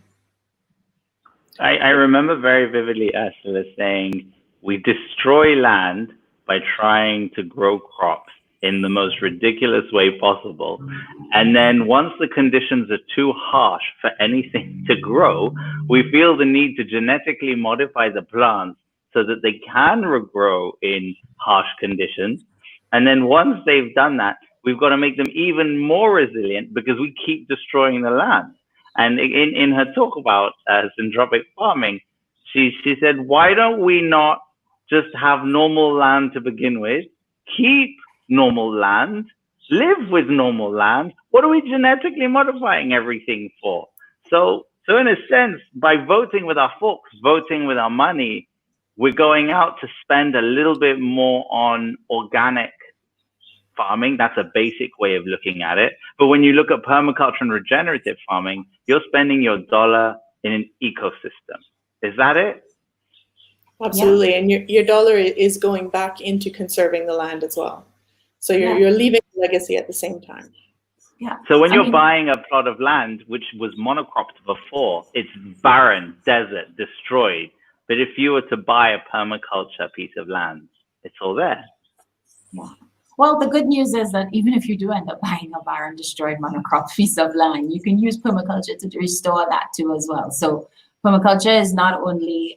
I remember very vividly Ursula saying, we destroy land by trying to grow crops in the most ridiculous way possible. And then once the conditions are too harsh for anything to grow, we feel the need to genetically modify the plants so that they can regrow in harsh conditions. And then once they've done that, we've got to make them even more resilient because we keep destroying the land. And in her talk about syntropic farming, she said, why don't we not just have normal land to begin with, keep normal land, live with normal land? What are we genetically modifying everything for? So in a sense, by voting with our forks, voting with our money, we're going out to spend a little bit more on organic farming. That's a basic way of looking at it. But when you look at permaculture and regenerative farming, you're spending your dollar in an ecosystem. Is that it? Absolutely. And your dollar is going back into conserving the land as well. So you're leaving a legacy at the same time. Yeah. So when you're buying a plot of land, which was monocropped before, it's barren, desert, destroyed. But if you were to buy a permaculture piece of land, it's all there. Yeah. Well, the good news is that even if you do end up buying a barren, destroyed monocrop piece of land, you can use permaculture to restore that too as well. So permaculture is not only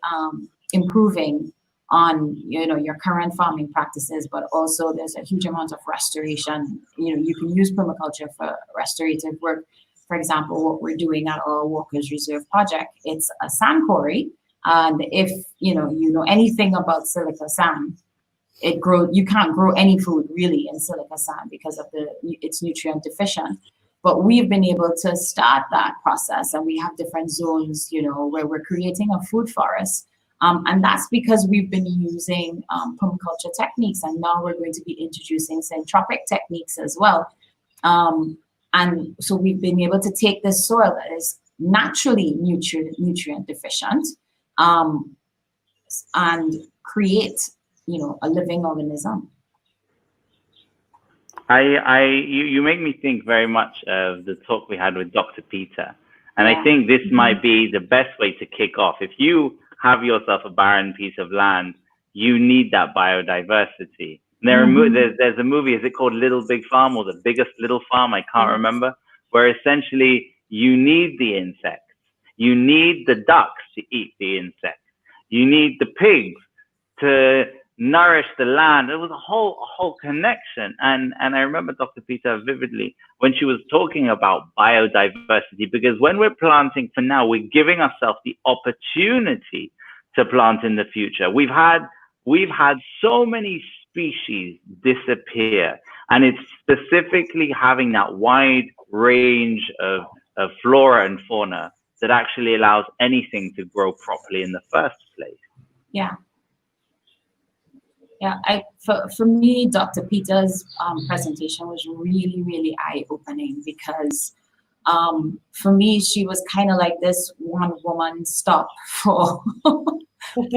improving on your current farming practices, but also there's a huge amount of restoration. You can use permaculture for restorative work. For example, what we're doing at our Walker's Reserve project, it's a sand quarry. And if you know anything about silica sand, you can't grow any food really in silica sand because of it's nutrient deficient. But we've been able to start that process, and we have different zones, where we're creating a food forest. And that's because we've been using permaculture techniques, and now we're going to be introducing centropic techniques as well. And so we've been able to take this soil that is naturally nutrient deficient and create, a living organism. You make me think very much of the talk we had with Dr. Peter. And I think this might be the best way to kick off. If you have yourself a barren piece of land, you need that biodiversity. There's a movie, is it called Little Big Farm or The Biggest Little Farm? I can't remember, where essentially you need the insects. You need the ducks to eat the insects. You need the pigs to nourish the land. It was a whole connection. And I remember Dr. Peter vividly when she was talking about biodiversity, because when we're planting for now, we're giving ourselves the opportunity to plant in the future. We've had so many species disappear, and it's specifically having that wide range of flora and fauna that actually allows anything to grow properly in the first place. Yeah. Yeah, for me, Dr. Peter's presentation was really, really eye-opening because for me, she was kind of like this one-woman stop for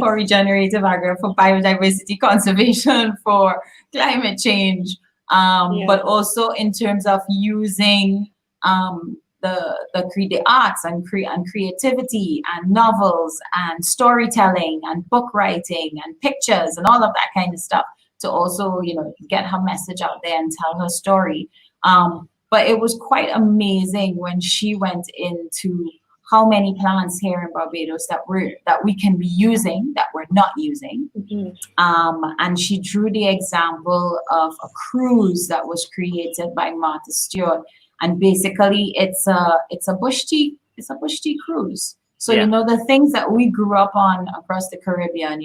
regenerative agriculture, for biodiversity conservation, for climate change, but also in terms of using the arts and creativity and novels and storytelling and book writing and pictures and all of that kind of stuff to also get her message out there and tell her story. But it was quite amazing when she went into how many plants here in Barbados that we can be using that we're not using. And she drew the example of a cruise that was created by Martha Stewart. And basically, it's a bush tea cruise. So the things that we grew up on across the Caribbean,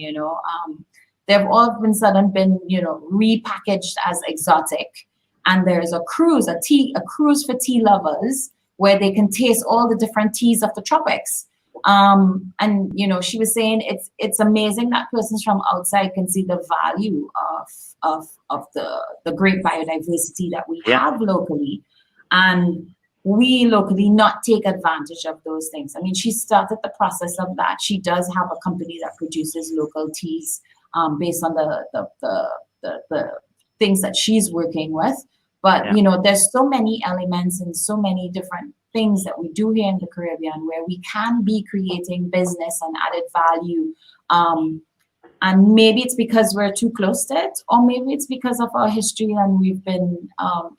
they've all of a sudden been repackaged as exotic. And there's a cruise for tea lovers where they can taste all the different teas of the tropics. And she was saying it's amazing that persons from outside can see the value of the great biodiversity that we have locally. And we locally not take advantage of those things. I mean, she started the process of that. She does have a company that produces local teas based on the things that she's working with. But, there's so many elements and so many different things that we do here in the Caribbean where we can be creating business and added value. And maybe it's because we're too close to it, or maybe it's because of our history and we've been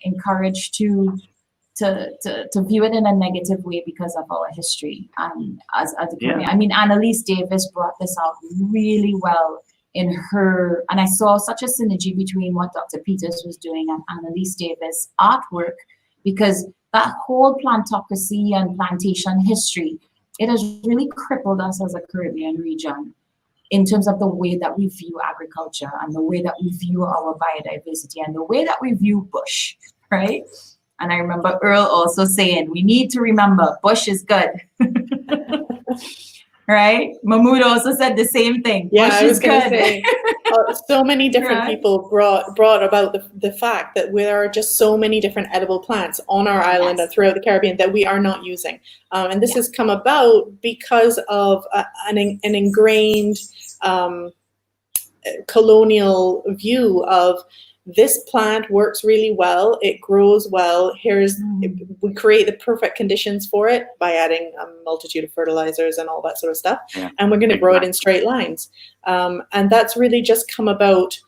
encouraged to view it in a negative way because of our history. As a Caribbean. I mean, Annalise Davis brought this out really well in her, and I saw such a synergy between what Dr. Peters was doing and Annalise Davis' artwork, because that whole plantocracy and plantation history, it has really crippled us as a Caribbean region in terms of the way that we view agriculture and the way that we view our biodiversity and the way that we view bush, right? And I remember Earl also saying, we need to remember bush is good. right? Mahmoud also said the same thing. Yeah, Bush I was is going to good. say, so many different Right. people brought about the fact that there are just so many different edible plants on our island Yes. and throughout the Caribbean that we are not using. And this Yeah. has come about because of an ingrained colonial view of this plant works really well, it grows well, we create the perfect conditions for it by adding a multitude of fertilizers and all that sort of stuff, and we're going to grow it in straight lines. And that's really just come about,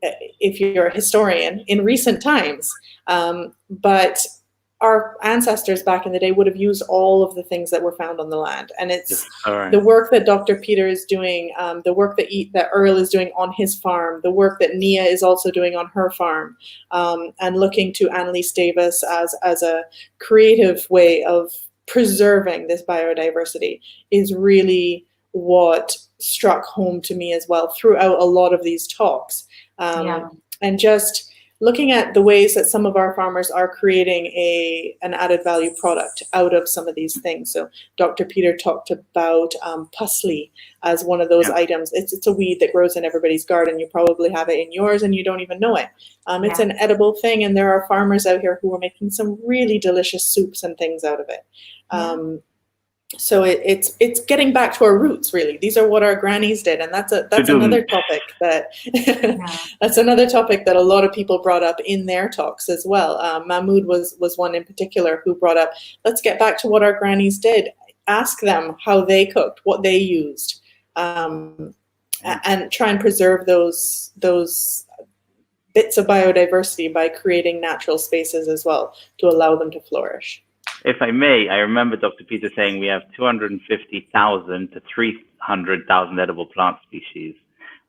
if you're a historian, in recent times. But our ancestors back in the day would have used all of the things that were found on the land. And it's the work that Dr. Peter is doing, the work that Earl is doing on his farm, the work that Nia is also doing on her farm, and looking to Annalise Davis as a creative way of preserving this biodiversity is really what struck home to me as well throughout a lot of these talks. And just looking at the ways that some of our farmers are creating an added value product out of some of these things. So Dr. Peter talked about pusley as one of those items. It's a weed that grows in everybody's garden. You probably have it in yours and you don't even know it. It's an edible thing, and there are farmers out here who are making some really delicious soups and things out of it. So it's getting back to our roots, really. These are what our grannies did, and that's another topic that's another topic that a lot of people brought up in their talks as well. Mahmoud was one in particular who brought up, let's get back to what our grannies did. Ask them how they cooked, what they used, and try and preserve those bits of biodiversity by creating natural spaces as well to allow them to flourish. If I may, I remember Dr. Peter saying we have 250,000 to 300,000 edible plant species.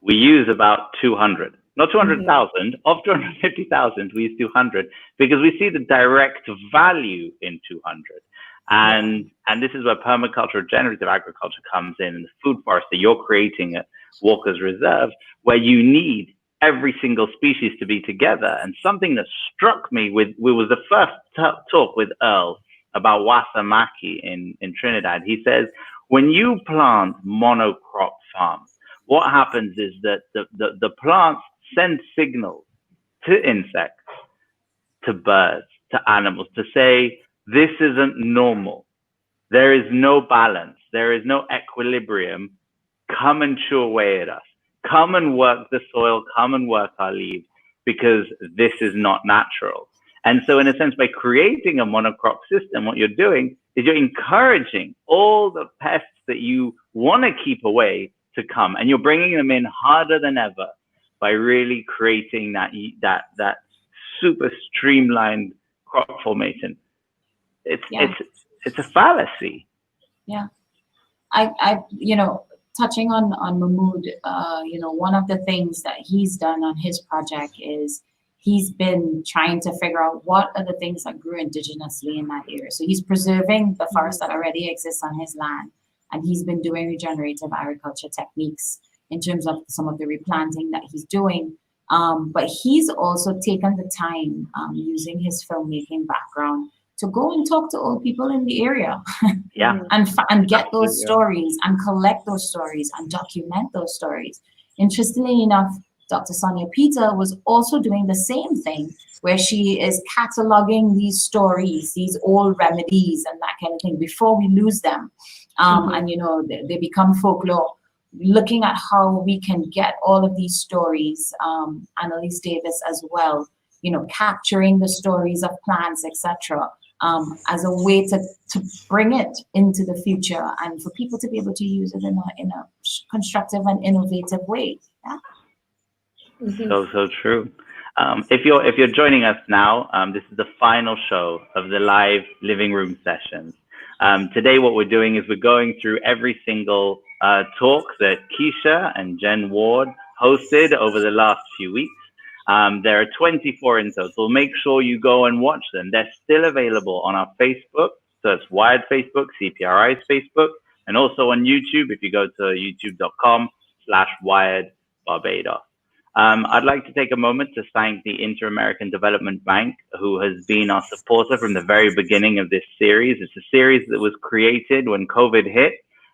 We use about 200, not 200,000. Of 250,000, we use 200 because we see the direct value in 200. And this is where permaculture, regenerative agriculture comes in, and the food forest that you're creating at Walker's Reserve, where you need every single species to be together. And something that struck me was the first talk with Earl about Wasamaki in Trinidad. He says, when you plant monocrop farms, what happens is that the plants send signals to insects, to birds, to animals to say, this isn't normal. There is no balance. There is no equilibrium. Come and chew away at us. Come and work the soil. Come and work our leaves, because this is not natural. And so in a sense, by creating a monocrop system, what you're doing is you're encouraging all the pests that you want to keep away to come, and you're bringing them in harder than ever by really creating that super streamlined crop formation. It's a fallacy. Yeah. I touching on Mahmoud, one of the things that he's done on his project is he's been trying to figure out what are the things that grew indigenously in that area. So he's preserving the forest that already exists on his land, and he's been doing regenerative agriculture techniques in terms of some of the replanting that he's doing. But he's also taken the time, using his filmmaking background, to go and talk to old people in the area, and get those stories and collect those stories and document those stories. Interestingly enough, Dr. Sonia Peter was also doing the same thing, where she is cataloging these stories, these old remedies and that kind of thing before we lose them. And, they become folklore, looking at how we can get all of these stories, Annalise Davis as well, capturing the stories of plants, etc., as a way to bring it into the future and for people to be able to use it in a constructive and innovative way. Yeah. So true. If you're joining us now, this is the final show of the live living room sessions. Today, what we're doing is we're going through every single talk that Kiesha and Jenn Ward hosted over the last few weeks. There are 24 in total. Make sure you go and watch them. They're still available on our Facebook. So it's WIRRED Facebook, CPRI's Facebook, and also on YouTube if you go to youtube.com/WIRRED Barbados. I'd like to take a moment to thank the Inter-American Development Bank, who has been our supporter from the very beginning of this series. It's a series that was created when COVID hit,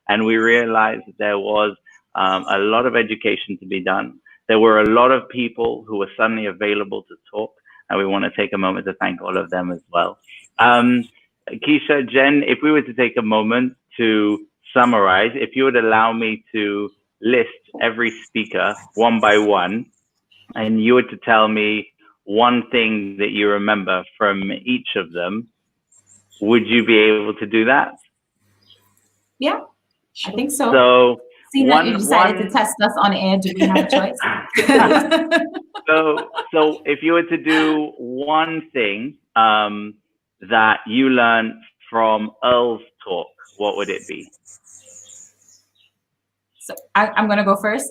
and we realized there was a lot of education to be done. There were a lot of people who were suddenly available to talk, and we want to take a moment to thank all of them as well. Kiesha, Jenn, if we were to take a moment to summarize, if you would allow me to list every speaker one by one, and you were to tell me one thing that you remember from each of them, would you be able to do that? Yeah, I think so. So, seeing that you decided to test us on air, do we have a choice? So if you were to do one thing that you learned from Earl's talk, what would it be? So I'm going to go first.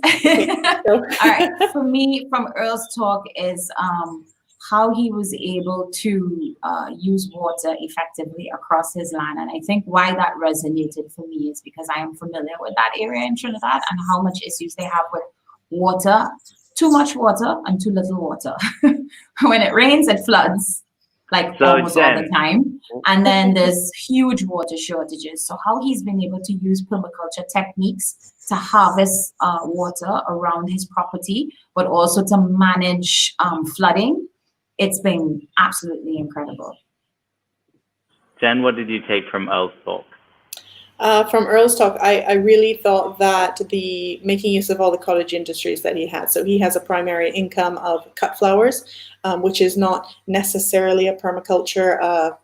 All right. For me, from Earl's talk is how he was able to use water effectively across his land. And I think why that resonated for me is because I am familiar with that area in Trinidad and how much issues they have with water, too much water and too little water. When it rains, it floods, like almost all the time. And then there's huge water shortages. So how he's been able to use permaculture techniques to harvest water around his property, but also to manage flooding, it's been absolutely incredible. Jenn, what did you take from Earl's talk? From Earl's talk, I really thought that the making use of all the cottage industries that he had. So he has a primary income of cut flowers, which is not necessarily a permaculture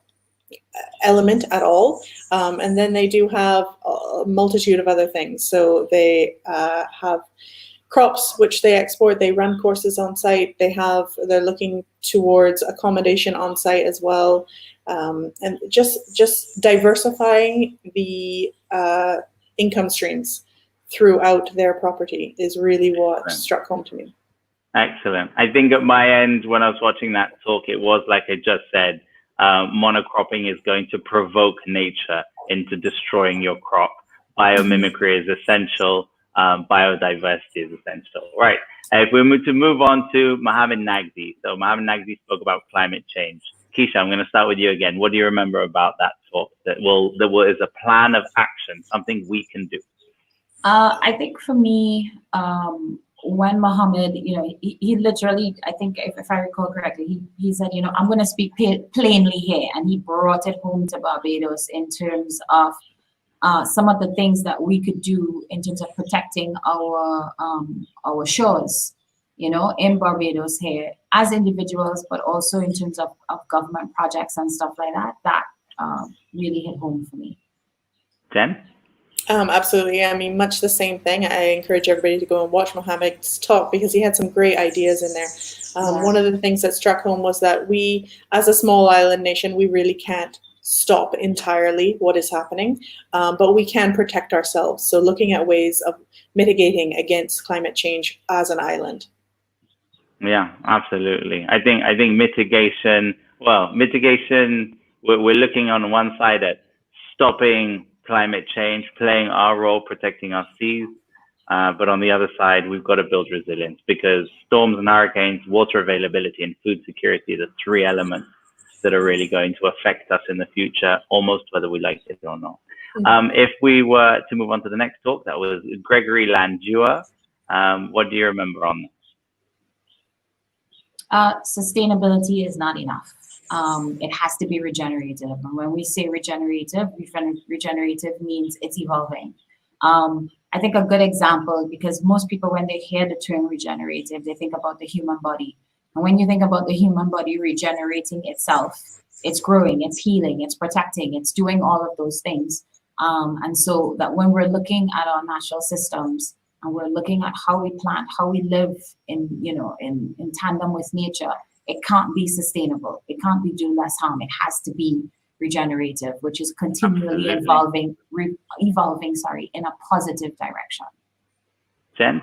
element at all. And then they do have a multitude of other things. So they have crops which they export. They run courses on site. They're looking towards accommodation on site as well. And just diversifying the income streams throughout their property is really what struck home to me. Excellent. I think at my end, when I was watching that talk, it was like I just said, monocropping is going to provoke nature into destroying your crop. Biomimicry is essential. Biodiversity is essential. Right. If we move on to Mohammed Nagdi. So Mohammed Nagdi spoke about climate change. Kiesha, I'm going to start with you again. What do you remember about that talk that is a plan of action, something we can do? I think for me, when Mohammed, he literally, I think if I recall correctly, he said, I'm going to speak plainly here. And he brought it home to Barbados in terms of some of the things that we could do in terms of protecting our shores, in Barbados here as individuals, but also in terms of government projects and stuff like that. That really hit home for me. Jenn? Absolutely. I mean, much the same thing. I encourage everybody to go and watch Mohammed's talk because he had some great ideas in there. One of the things that struck home was that we, as a small island nation, we really can't stop entirely what is happening, but we can protect ourselves. So looking at ways of mitigating against climate change as an island. Yeah, absolutely. I think mitigation, we're looking on one side at stopping climate change, playing our role, protecting our seas. But on the other side, we've got to build resilience because storms and hurricanes, water availability, and food security are the three elements that are really going to affect us in the future, almost whether we like it or not. If we were to move on to the next talk, that was Gregory Landua. What do you remember on that? Sustainability is not enough. It has to be regenerative. And when we say regenerative means it's evolving. I think a good example, because most people, when they hear the term regenerative, they think about the human body. And when you think about the human body regenerating itself, it's growing, it's healing, it's protecting, it's doing all of those things. And so that when we're looking at our natural systems and we're looking at how we plant, how we live in tandem with nature, it can't be sustainable. It can't be do less harm. It has to be regenerative, which is continually evolving, in a positive direction. Jenn?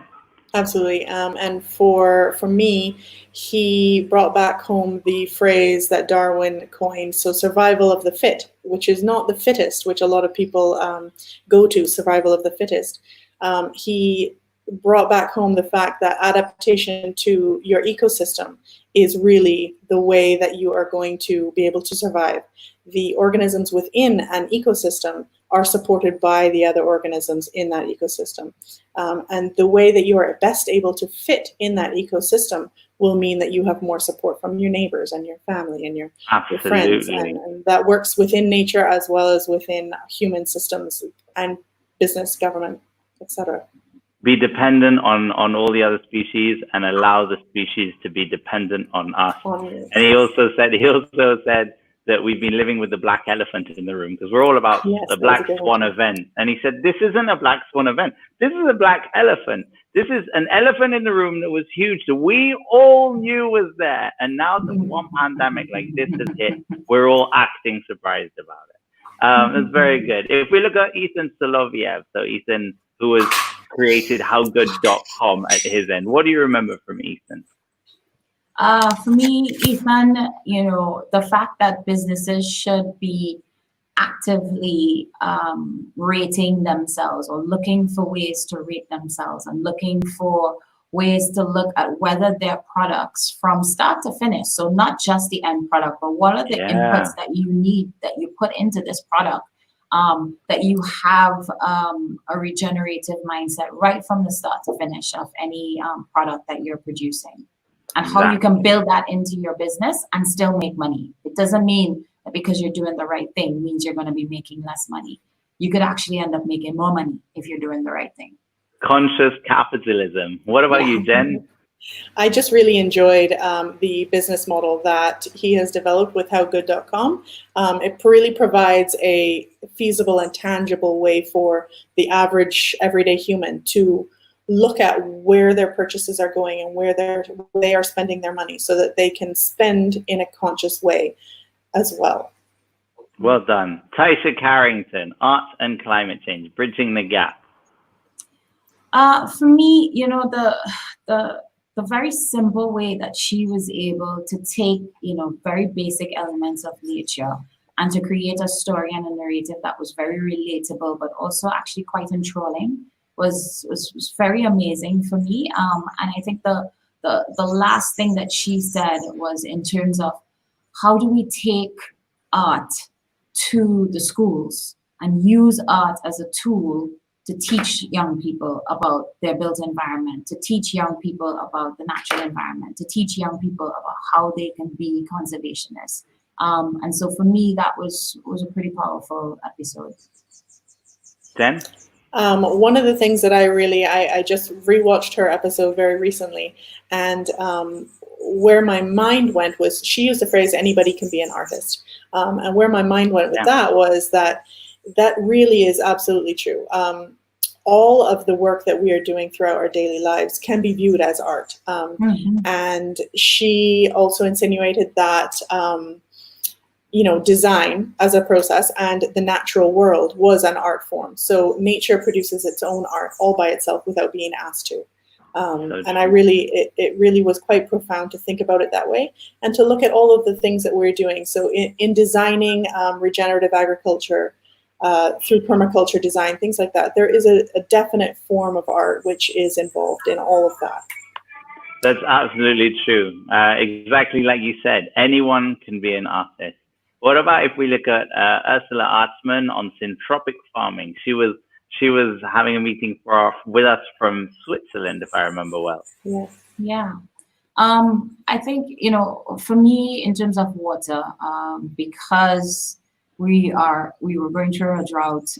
Absolutely. And for me, he brought back home the phrase that Darwin coined, so survival of the fit, which is not the fittest, which a lot of people go to, survival of the fittest. He brought back home the fact that adaptation to your ecosystem is really the way that you are going to be able to survive. The organisms within an ecosystem are supported by the other organisms in that ecosystem. And the way that you are best able to fit in that ecosystem will mean that you have more support from your neighbors and your family and your friends. And that works within nature as well as within human systems and business, government, etc. Be dependent on all the other species and allow the species to be dependent on us. And he also said that we've been living with the black elephant in the room because we're all about the black swan event. And he said, this isn't a black swan event. This is a black elephant. This is an elephant in the room that was huge that we all knew was there. And now that one pandemic like this has hit, we're all acting surprised about it. It's very good. If we look at Ethan Soloviev, so Ethan, who has created howgood.com at his end, what do you remember from Ethan? For me, Ethan, the fact that businesses should be actively rating themselves or looking for ways to rate themselves and looking for ways to look at whether their products from start to finish, so not just the end product, but what are the inputs that you need, that you put into this product, that you have a regenerative mindset right from the start to finish of any product that you're producing. And how you can build that into your business and still make money. It doesn't mean that because you're doing the right thing means you're going to be making less money. You could actually end up making more money if you're doing the right thing. Conscious capitalism. What about you, Jen? I just really enjoyed the business model that he has developed with howgood.com. It really provides a feasible and tangible way for the average everyday human to look at where their purchases are going and where they are spending their money so that they can spend in a conscious way as well. Well done. Taisha Carrington, art and climate change, bridging the gap. For me, the very simple way that she was able to take, very basic elements of nature and to create a story and a narrative that was very relatable, but also actually quite enthralling was very amazing for me. And I think the last thing that she said was in terms of how do we take art to the schools and use art as a tool to teach young people about their built environment, to teach young people about the natural environment, to teach young people about how they can be conservationists. And so for me, that was a pretty powerful episode. Jen? One of the things that I just rewatched her episode very recently, and where my mind went was, she used the phrase, anybody can be an artist. And where my mind went with that was that really is absolutely true. All of the work that we are doing throughout our daily lives can be viewed as art. And she also insinuated that design as a process and the natural world was an art form. So nature produces its own art all by itself without being asked to. And it really was quite profound to think about it that way and to look at all of the things that we're doing. So in designing regenerative agriculture, through permaculture design, things like that, there is a definite form of art which is involved in all of that. That's absolutely true. Exactly like you said, anyone can be an artist. What about if we look at Ursula Artsman on syntropic farming? She was having a meeting with us from Switzerland, if I remember well. Yeah. I think, for me, in terms of water, because we were going through a drought.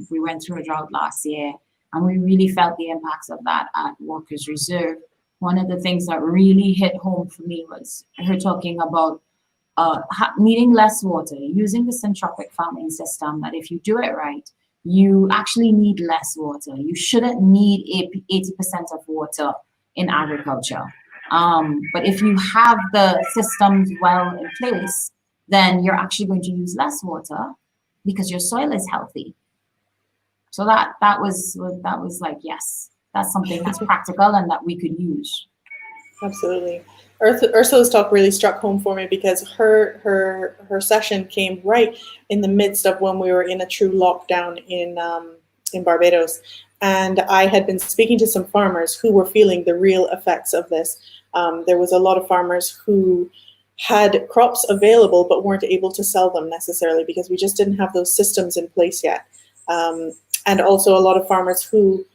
We went through a drought last year, and we really felt the impacts of that at Walker's Reserve. One of the things that really hit home for me was her talking about needing less water, using the syntropic farming system, that if you do it right, you actually need less water. You shouldn't need 80% of water in agriculture. But if you have the systems well in place, then you're actually going to use less water because your soil is healthy. So that was like, yes, that's something that's practical and that we could use. Absolutely. Ursula's talk really struck home for me because her session came right in the midst of when we were in a true lockdown in Barbados. And I had been speaking to some farmers who were feeling the real effects of this. There was a lot of farmers who had crops available but weren't able to sell them necessarily because we just didn't have those systems in place yet. And also a lot of farmers who,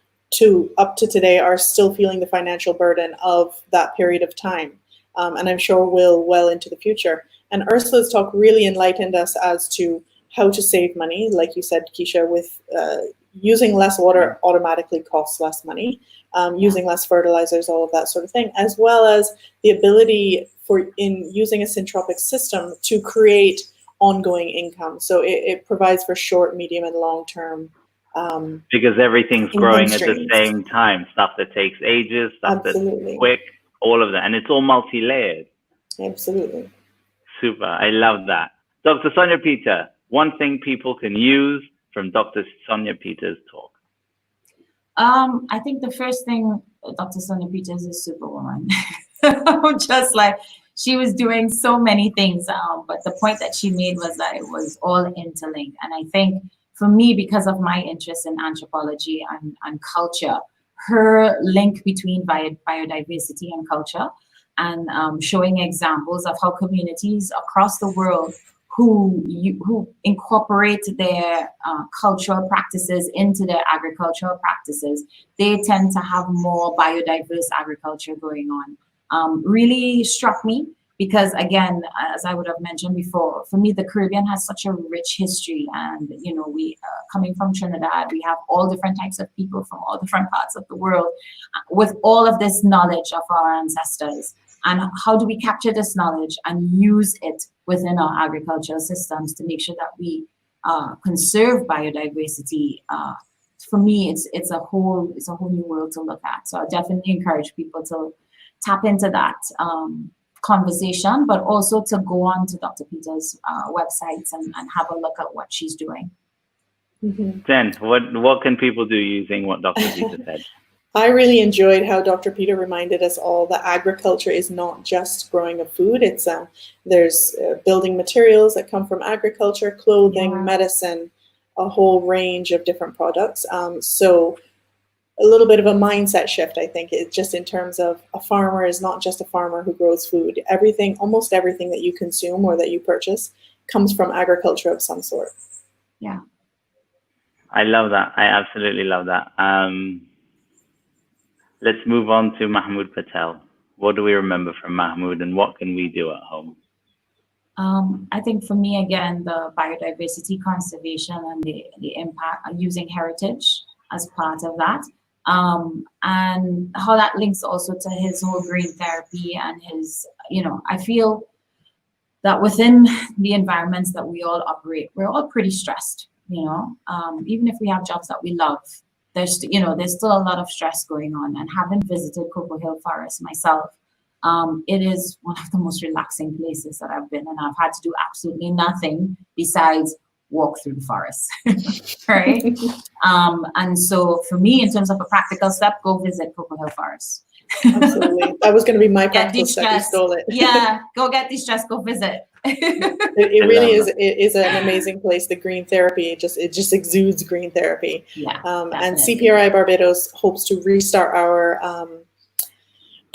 up to today, are still feeling the financial burden of that period of time. And I'm sure will well into the future. And Ursula's talk really enlightened us as to how to save money. Like you said, Kiesha, with using less water automatically costs less money, using less fertilizers, all of that sort of thing, as well as the ability in using a syntropic system to create ongoing income. So it provides for short, medium, and long-term because everything's growing at the same time. Stuff that takes ages, stuff that's quick, all of that. And it's all multi-layered. Absolutely. Super. I love that. Dr. Sonia Peter, one thing people can use from Dr. Sonia Peter's talk. I think the first thing, Dr. Sonia Peter is a superwoman. Just like she was doing so many things, but the point that she made was that it was all interlinked. And I think for me, because of my interest in anthropology and culture, her link between biodiversity and culture, and showing examples of how communities across the world who incorporate their cultural practices into their agricultural practices, they tend to have more biodiverse agriculture going on. Really struck me because, again, as I would have mentioned before, for me, the Caribbean has such a rich history. And, you know, we coming from Trinidad, we have all different types of people from all different parts of the world with all of this knowledge of our ancestors. And how do we capture this knowledge and use it within our agricultural systems to make sure that we conserve biodiversity? For me, it's a whole new world to look at. So I definitely encourage people to tap into that conversation, but also to go on to Dr. Peter's websites and have a look at what she's doing. Mm-hmm. Jenn, what can people do using what Dr. Peter said? I really enjoyed how Dr. Peter reminded us all that agriculture is not just growing of food. It's there's building materials that come from agriculture, clothing, medicine, a whole range of different products. So a little bit of a mindset shift, I think, is just in terms of a farmer is not just a farmer who grows food. Almost everything that you consume or that you purchase comes from agriculture of some sort. Yeah. I love that. I absolutely love that. Let's move on to Mahmoud Patel. What do we remember from Mahmoud and what can we do at home? I think for me, again, the biodiversity conservation and the impact of using heritage as part of that. And how that links also to his whole green therapy and his, I feel that within the environments that we all operate, we're all pretty stressed, even if we have jobs that we love. There's still a lot of stress going on. And having visited Cocoa Hill Forest myself, it is one of the most relaxing places that I've been, and I've had to do absolutely nothing besides walk through the forest, right? And so for me, in terms of a practical step, go visit Cocoa Hill Forest. Absolutely. That was going to be my practical step. You stole it. Yeah, go get de-stress, go visit. It really is an amazing place. The green therapy, it just exudes green therapy. Yeah, and CPRI Barbados hopes to restart our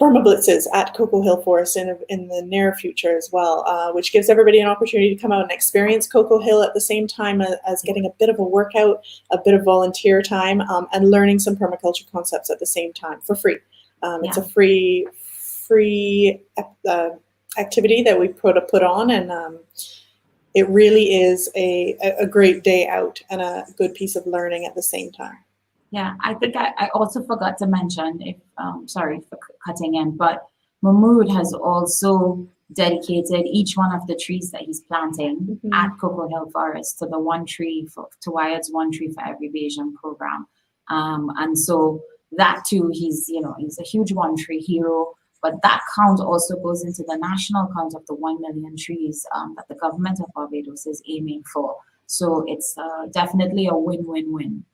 permablitzes at Cocoa Hill Forest in the near future as well, which gives everybody an opportunity to come out and experience Cocoa Hill at the same time as getting a bit of a workout, a bit of volunteer time, and learning some permaculture concepts at the same time for free. It's a free activity that we put on, and it really is a great day out and a good piece of learning at the same time. Yeah, I think I also forgot to mention, sorry for cutting in, but Mahmoud has also dedicated each one of the trees that he's planting at Cocoa Hill Forest to the one tree to WIRRED's One Tree for Every Bajan program. And so that too, he's a huge one tree hero, but that count also goes into the national count of the 1 million trees that the government of Barbados is aiming for. So it's definitely a win-win-win.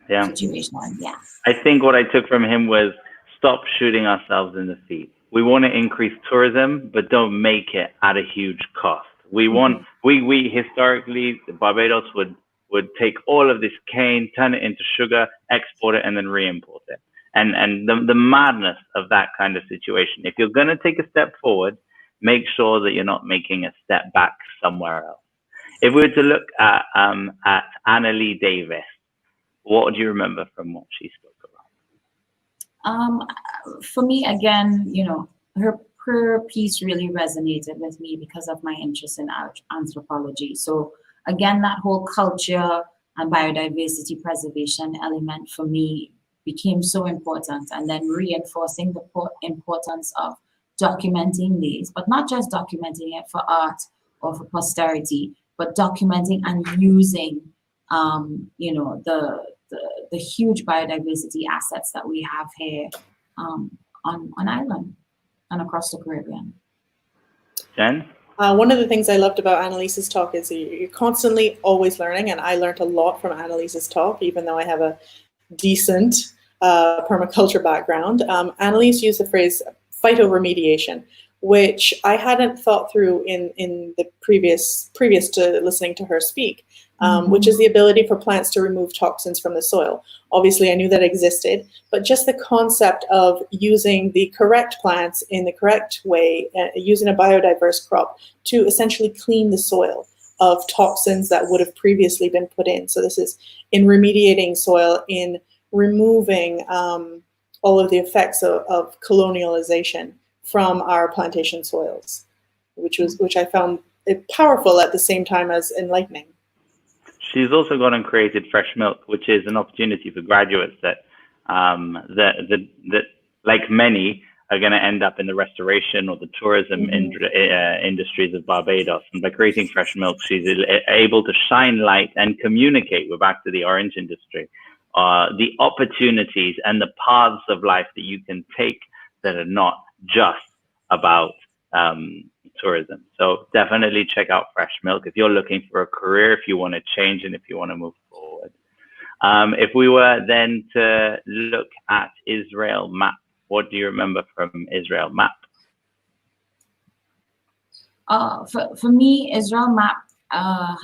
Yeah. Situation. Yeah. I think what I took from him was stop shooting ourselves in the feet. We want to increase tourism, but don't make it at a huge cost. We want we historically Barbados would take all of this cane, turn it into sugar, export it, and then re-import it. And the madness of that kind of situation. If you're going to take a step forward, make sure that you're not making a step back somewhere else. If we were to look at Anna Lee Davis, What do you remember from what she spoke about? For me, again, you know, her piece really resonated with me because of my interest in anthropology. So again, that whole culture and biodiversity preservation element for me became so important, and then reinforcing the importance of documenting these, but not just documenting it for art or for posterity, but documenting and using, you know, the huge biodiversity assets that we have here on island and across the Caribbean. Jenn? One of the things I loved about Annalise's talk is you're constantly always learning, and I learned a lot from Annalise's talk, even though I have a decent permaculture background. Annalise used the phrase phytoremediation, which I hadn't thought through in the previous to listening to her speak, which is the ability for plants to remove toxins from the soil. Obviously, I knew that existed, but just the concept of using the correct plants in the correct way, using a biodiverse crop to essentially clean the soil of toxins that would have previously been put in. So this is in remediating soil, in removing all of the effects of colonialization from our plantation soils, which I found powerful at the same time as enlightening. She's also gone and created Fresh Milk, which is an opportunity for graduates that like many, are going to end up in the restoration or the tourism industries of Barbados. And by creating Fresh Milk, she's able to shine light and communicate, we're back to the orange industry, the opportunities and the paths of life that you can take that are not just about tourism. So definitely check out Fresh Milk if you're looking for a career, if you want to change, and if you want to move forward. If we were then to look at Israel Map, what do you remember from Israel Map? For me, Israel Map,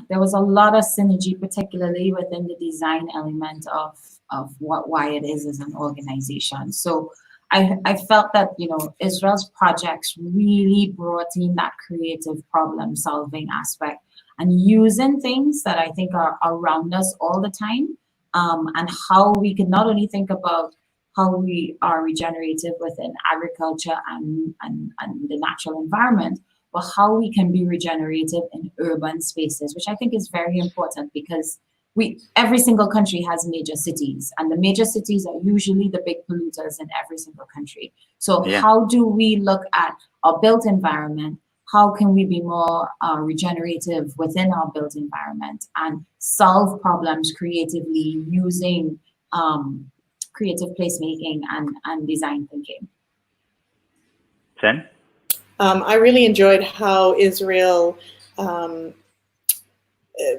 there was a lot of synergy, particularly within the design element of why it is as an organization. So I felt that, you know, Israel's projects really brought in that creative problem solving aspect and using things that I think are around us all the time, and how we can not only think about how we are regenerative within agriculture and the natural environment, but how we can be regenerative in urban spaces, which I think is very important because every single country has major cities, and the major cities are usually the big polluters in every single country. So how do we look at our built environment? How can we be more regenerative within our built environment and solve problems creatively using creative placemaking and design thinking? Jenn? I really enjoyed how Israel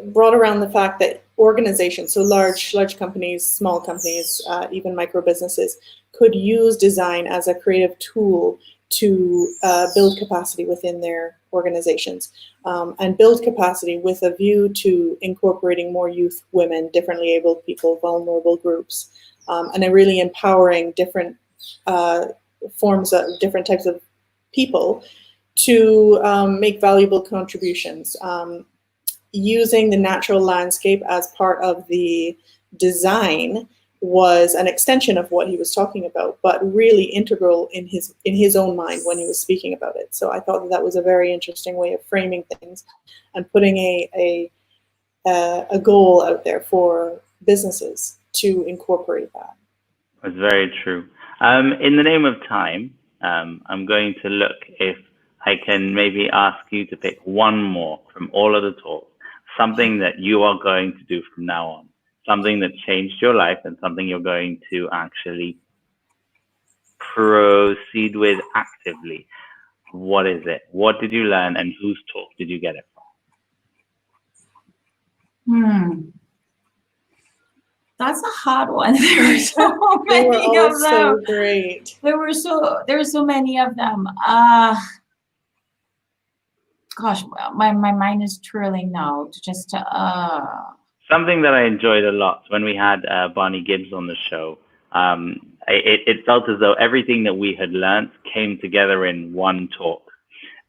brought around the fact that organizations, so large companies, small companies, even micro businesses, could use design as a creative tool to build capacity within their organizations, and build capacity with a view to incorporating more youth, women, differently abled people, vulnerable groups, and really empowering different forms of different types of people to make valuable contributions. Using the natural landscape as part of the design was an extension of what he was talking about, but really integral in his own mind when he was speaking about it. So I thought that was a very interesting way of framing things and putting a goal out there for businesses to incorporate that. That's very true. In the name of time, I'm going to look if I can maybe ask you to pick one more from all of the talks, something that you are going to do from now on, something that changed your life and something you're going to actually proceed with actively. What is it? What did you learn and whose talk did you get it from? That's a hard one. There were so many of them. So great. There were so many of them. Gosh, my mind is twirling now. Something that I enjoyed a lot when we had Barney Gibbs on the show. It felt as though everything that we had learned came together in one talk.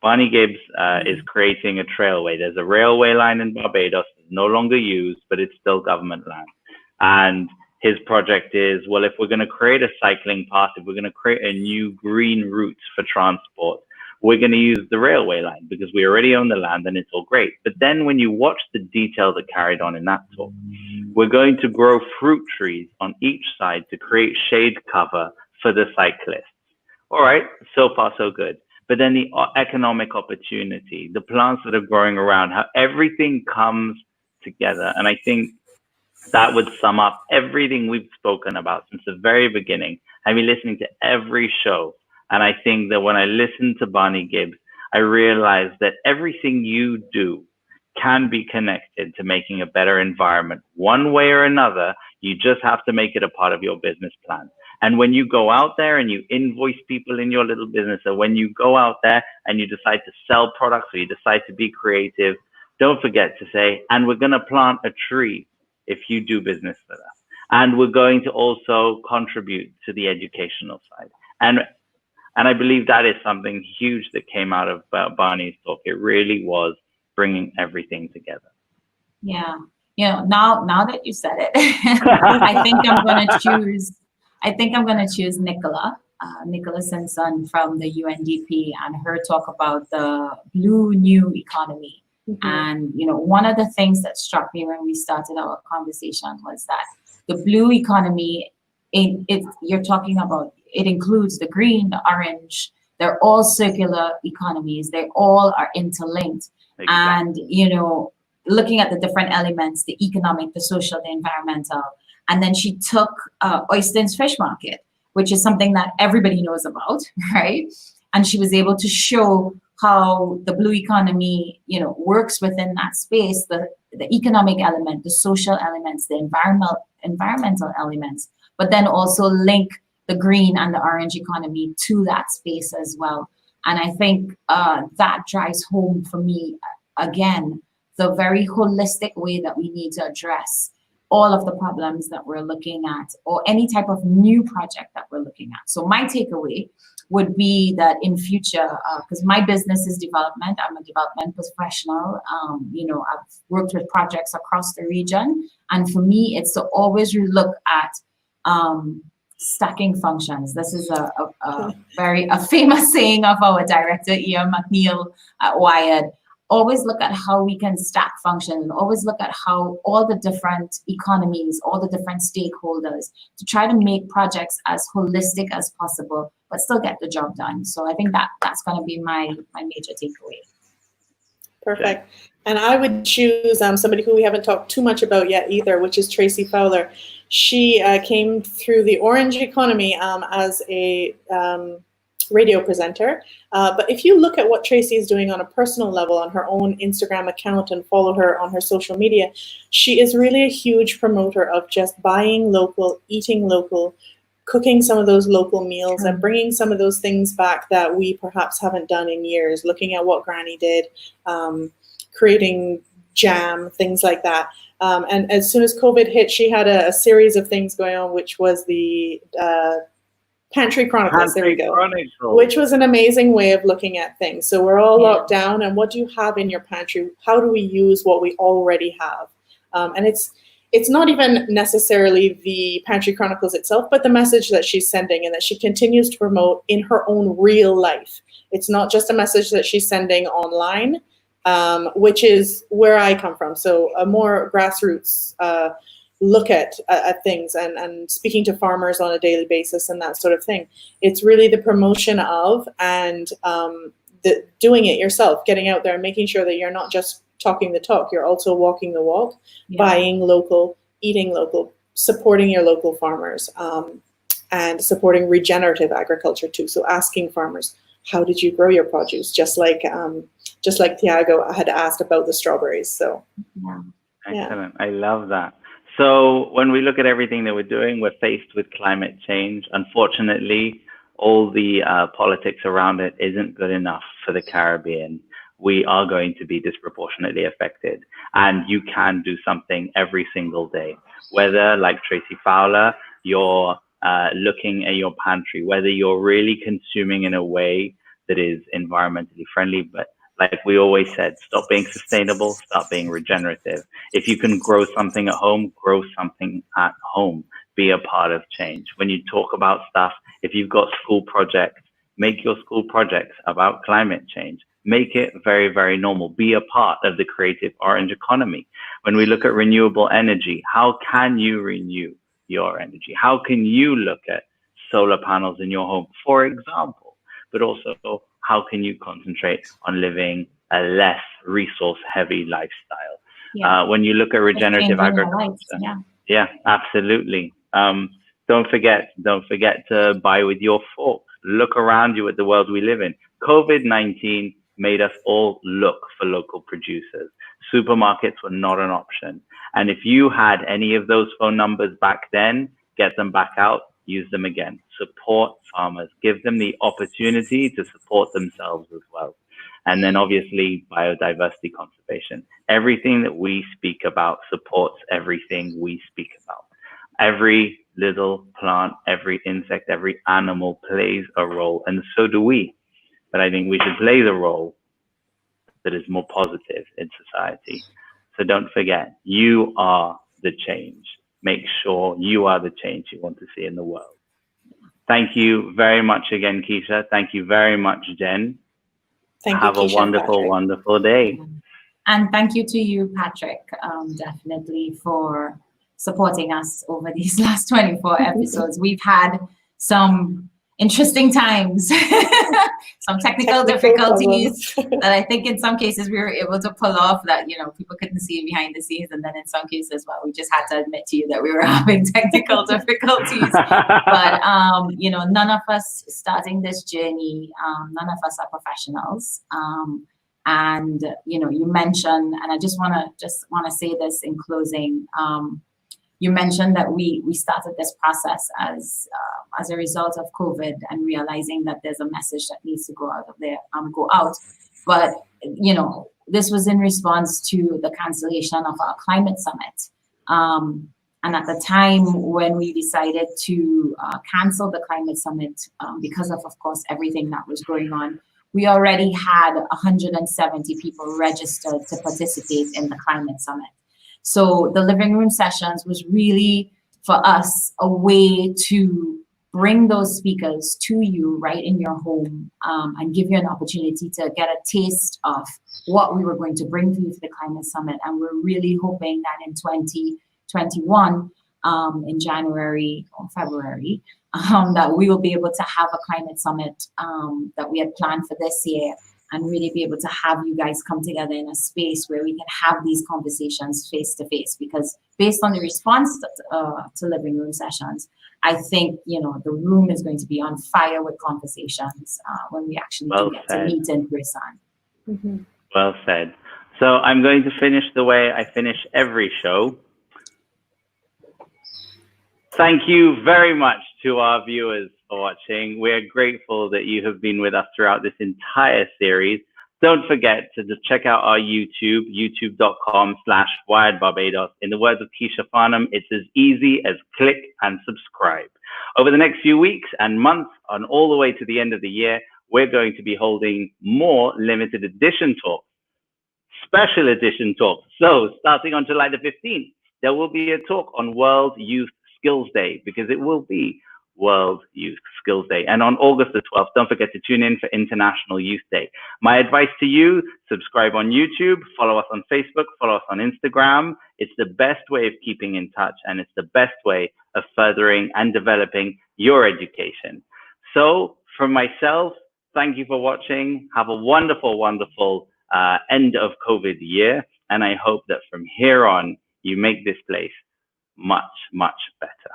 Barney Gibbs is creating a trailway. There's a railway line in Barbados that's no longer used, but it's still government land. And his project is, well, if we're going to create a cycling path, if we're going to create a new green route for transport, we're going to use the railway line because we already own the land and it's all great. But then when you watch the detail that carried on in that talk, we're going to grow fruit trees on each side to create shade cover for the cyclists. All right, so far so good. But then the economic opportunity, the plants that are growing around, how everything comes together. And I think that would sum up everything we've spoken about since the very beginning. I've been listening to every show. And I think that when I listen to Bonnie Gibbs, I realize that everything you do can be connected to making a better environment. One way or another, you just have to make it a part of your business plan. And when you go out there and you invoice people in your little business, or when you go out there and you decide to sell products or you decide to be creative, don't forget to say, and we're going to plant a tree if you do business with us. And we're going to also contribute to the educational side. And I believe that is something huge that came out of Barney's talk. It really was bringing everything together. Yeah, now that you said it, I think I'm going to choose Nicola Simpson from the UNDP, and her talk about the blue new economy. Mm-hmm. And one of the things that struck me when we started our conversation was that the blue economy, you're talking about, it includes the green, the orange. They're all circular economies. They all are interlinked. Exactly. And, looking at the different elements, the economic, the social, the environmental. And then she took Oyston's Fish Market, which is something that everybody knows about, right? And she was able to show how the blue economy, works within that space, the economic element, the social elements, the environmental elements, but then also link the green and the orange economy to that space as well. And I think that drives home for me, again, the very holistic way that we need to address all of the problems that we're looking at, or any type of new project that we're looking at. So my takeaway would be that in future, because my business is development, I'm a development professional. I've worked with projects across the region. And for me, it's to always look at stacking functions. This is a very famous saying of our director, Ian McNeil at WIRRED. Always look at how we can stack functions, and always look at how all the different economies, all the different stakeholders, to try to make projects as holistic as possible, but still get the job done. So I think that's going to be my major takeaway. Perfect. And I would choose somebody who we haven't talked too much about yet either, which is Tracy Fowler. She came through the orange economy as a radio presenter. But if you look at what Tracy is doing on a personal level on her own Instagram account and follow her on her social media, she is really a huge promoter of just buying local, eating local, cooking some of those local meals and bringing some of those things back that we perhaps haven't done in years, looking at what Granny did, creating jam, things like that. And as soon as COVID hit, she had a series of things going on, which was the Pantry Chronicles, there we go, which was an amazing way of looking at things. So we're all locked down, and what do you have in your pantry? How do we use what we already have? And it's not even necessarily the Pantry Chronicles itself, but the message that she's sending and that she continues to promote in her own real life. It's not just a message that she's sending online, which is where I come from. So a more grassroots look at things and speaking to farmers on a daily basis and that sort of thing. It's really the promotion of and doing it yourself, getting out there and making sure that you're not just talking the talk, you're also walking the walk, buying local, eating local, supporting your local farmers, and supporting regenerative agriculture too. So asking farmers, how did you grow your produce? Just like Tiago had asked about the strawberries. So excellent. I love that. So when we look at everything that we're doing, we're faced with climate change. Unfortunately, all the politics around it isn't good enough for the Caribbean. We are going to be disproportionately affected, and you can do something every single day. Whether, like Tracy Fowler, you're looking at your pantry, whether you're really consuming in a way that is environmentally friendly, but Like we always said, stop being sustainable, start being regenerative. If you can grow something at home, grow something at home. Be a part of change. When you talk about stuff, if you've got school projects, make your school projects about climate change. Make it very, very normal. Be a part of the creative orange economy. When we look at renewable energy, how can you renew your energy? How can you look at solar panels in your home, for example? But also, how can you concentrate on living a less resource-heavy lifestyle? Yeah. When you look at regenerative agriculture, yeah, absolutely. Don't forget to buy with your forks. Look around you at the world we live in. COVID-19 made us all look for local producers. Supermarkets were not an option. And if you had any of those phone numbers back then, get them back out, use them again. Support farmers, give them the opportunity to support themselves as well. And then obviously biodiversity conservation. Everything that we speak about supports everything we speak about. Every little plant, every insect, every animal plays a role, and so do we. But I think we should play the role that is more positive in society. So don't forget, you are the change. Make sure you are the change you want to see in the world. Thank you very much again, Kiesha. Thank you very much, Jenn. Have a wonderful, wonderful day. And thank you to you, Patrick, definitely for supporting us over these last 24 episodes. We've had some interesting times, some technical difficulties that I think in some cases we were able to pull off that, you know, people couldn't see behind the scenes. And then in some cases, well, we just had to admit to you that we were having technical difficulties. But, you know, none of us starting this journey, none of us are professionals. And, you know, you mentioned, and I just want to say this in closing, you mentioned that we started this process as a result of COVID and realizing that there's a message that needs to go out. But, you know, this was in response to the cancellation of our climate summit. And at the time when we decided to cancel the climate summit, because of course, everything that was going on, we already had 170 people registered to participate in the climate summit. So the living room sessions was really, for us, a way to bring those speakers to you right in your home and give you an opportunity to get a taste of what we were going to bring to you to the climate summit. And we're really hoping that in 2021, in January or February, that we will be able to have a climate summit that we had planned for this year, and really be able to have you guys come together in a space where we can have these conversations face to face. Because based on the response to living room sessions, I think, you know, the room is going to be on fire with conversations when we actually get to meet in person. Mm-hmm. Well said. So I'm going to finish the way I finish every show. Thank you very much to our viewers for watching. We're grateful that you have been with us throughout this entire series. Don't forget to just check out our YouTube, youtube.com/WiredBarbados. In the words of Kiesha Farnum, it's as easy as click and subscribe. Over the next few weeks and months, and all the way to the end of the year, we're going to be holding more limited edition talks, special edition talks. So starting on July the 15th, there will be a talk on World Youth Skills Day, because it will be World Youth Skills Day. And on August the 12th, don't forget to tune in for International Youth Day. My advice to you, subscribe on YouTube, follow us on Facebook, follow us on Instagram. It's the best way of keeping in touch, and it's the best way of furthering and developing your education. So from myself, thank you for watching. Have a wonderful, wonderful end of COVID year. And I hope that from here on, you make this place much, much better.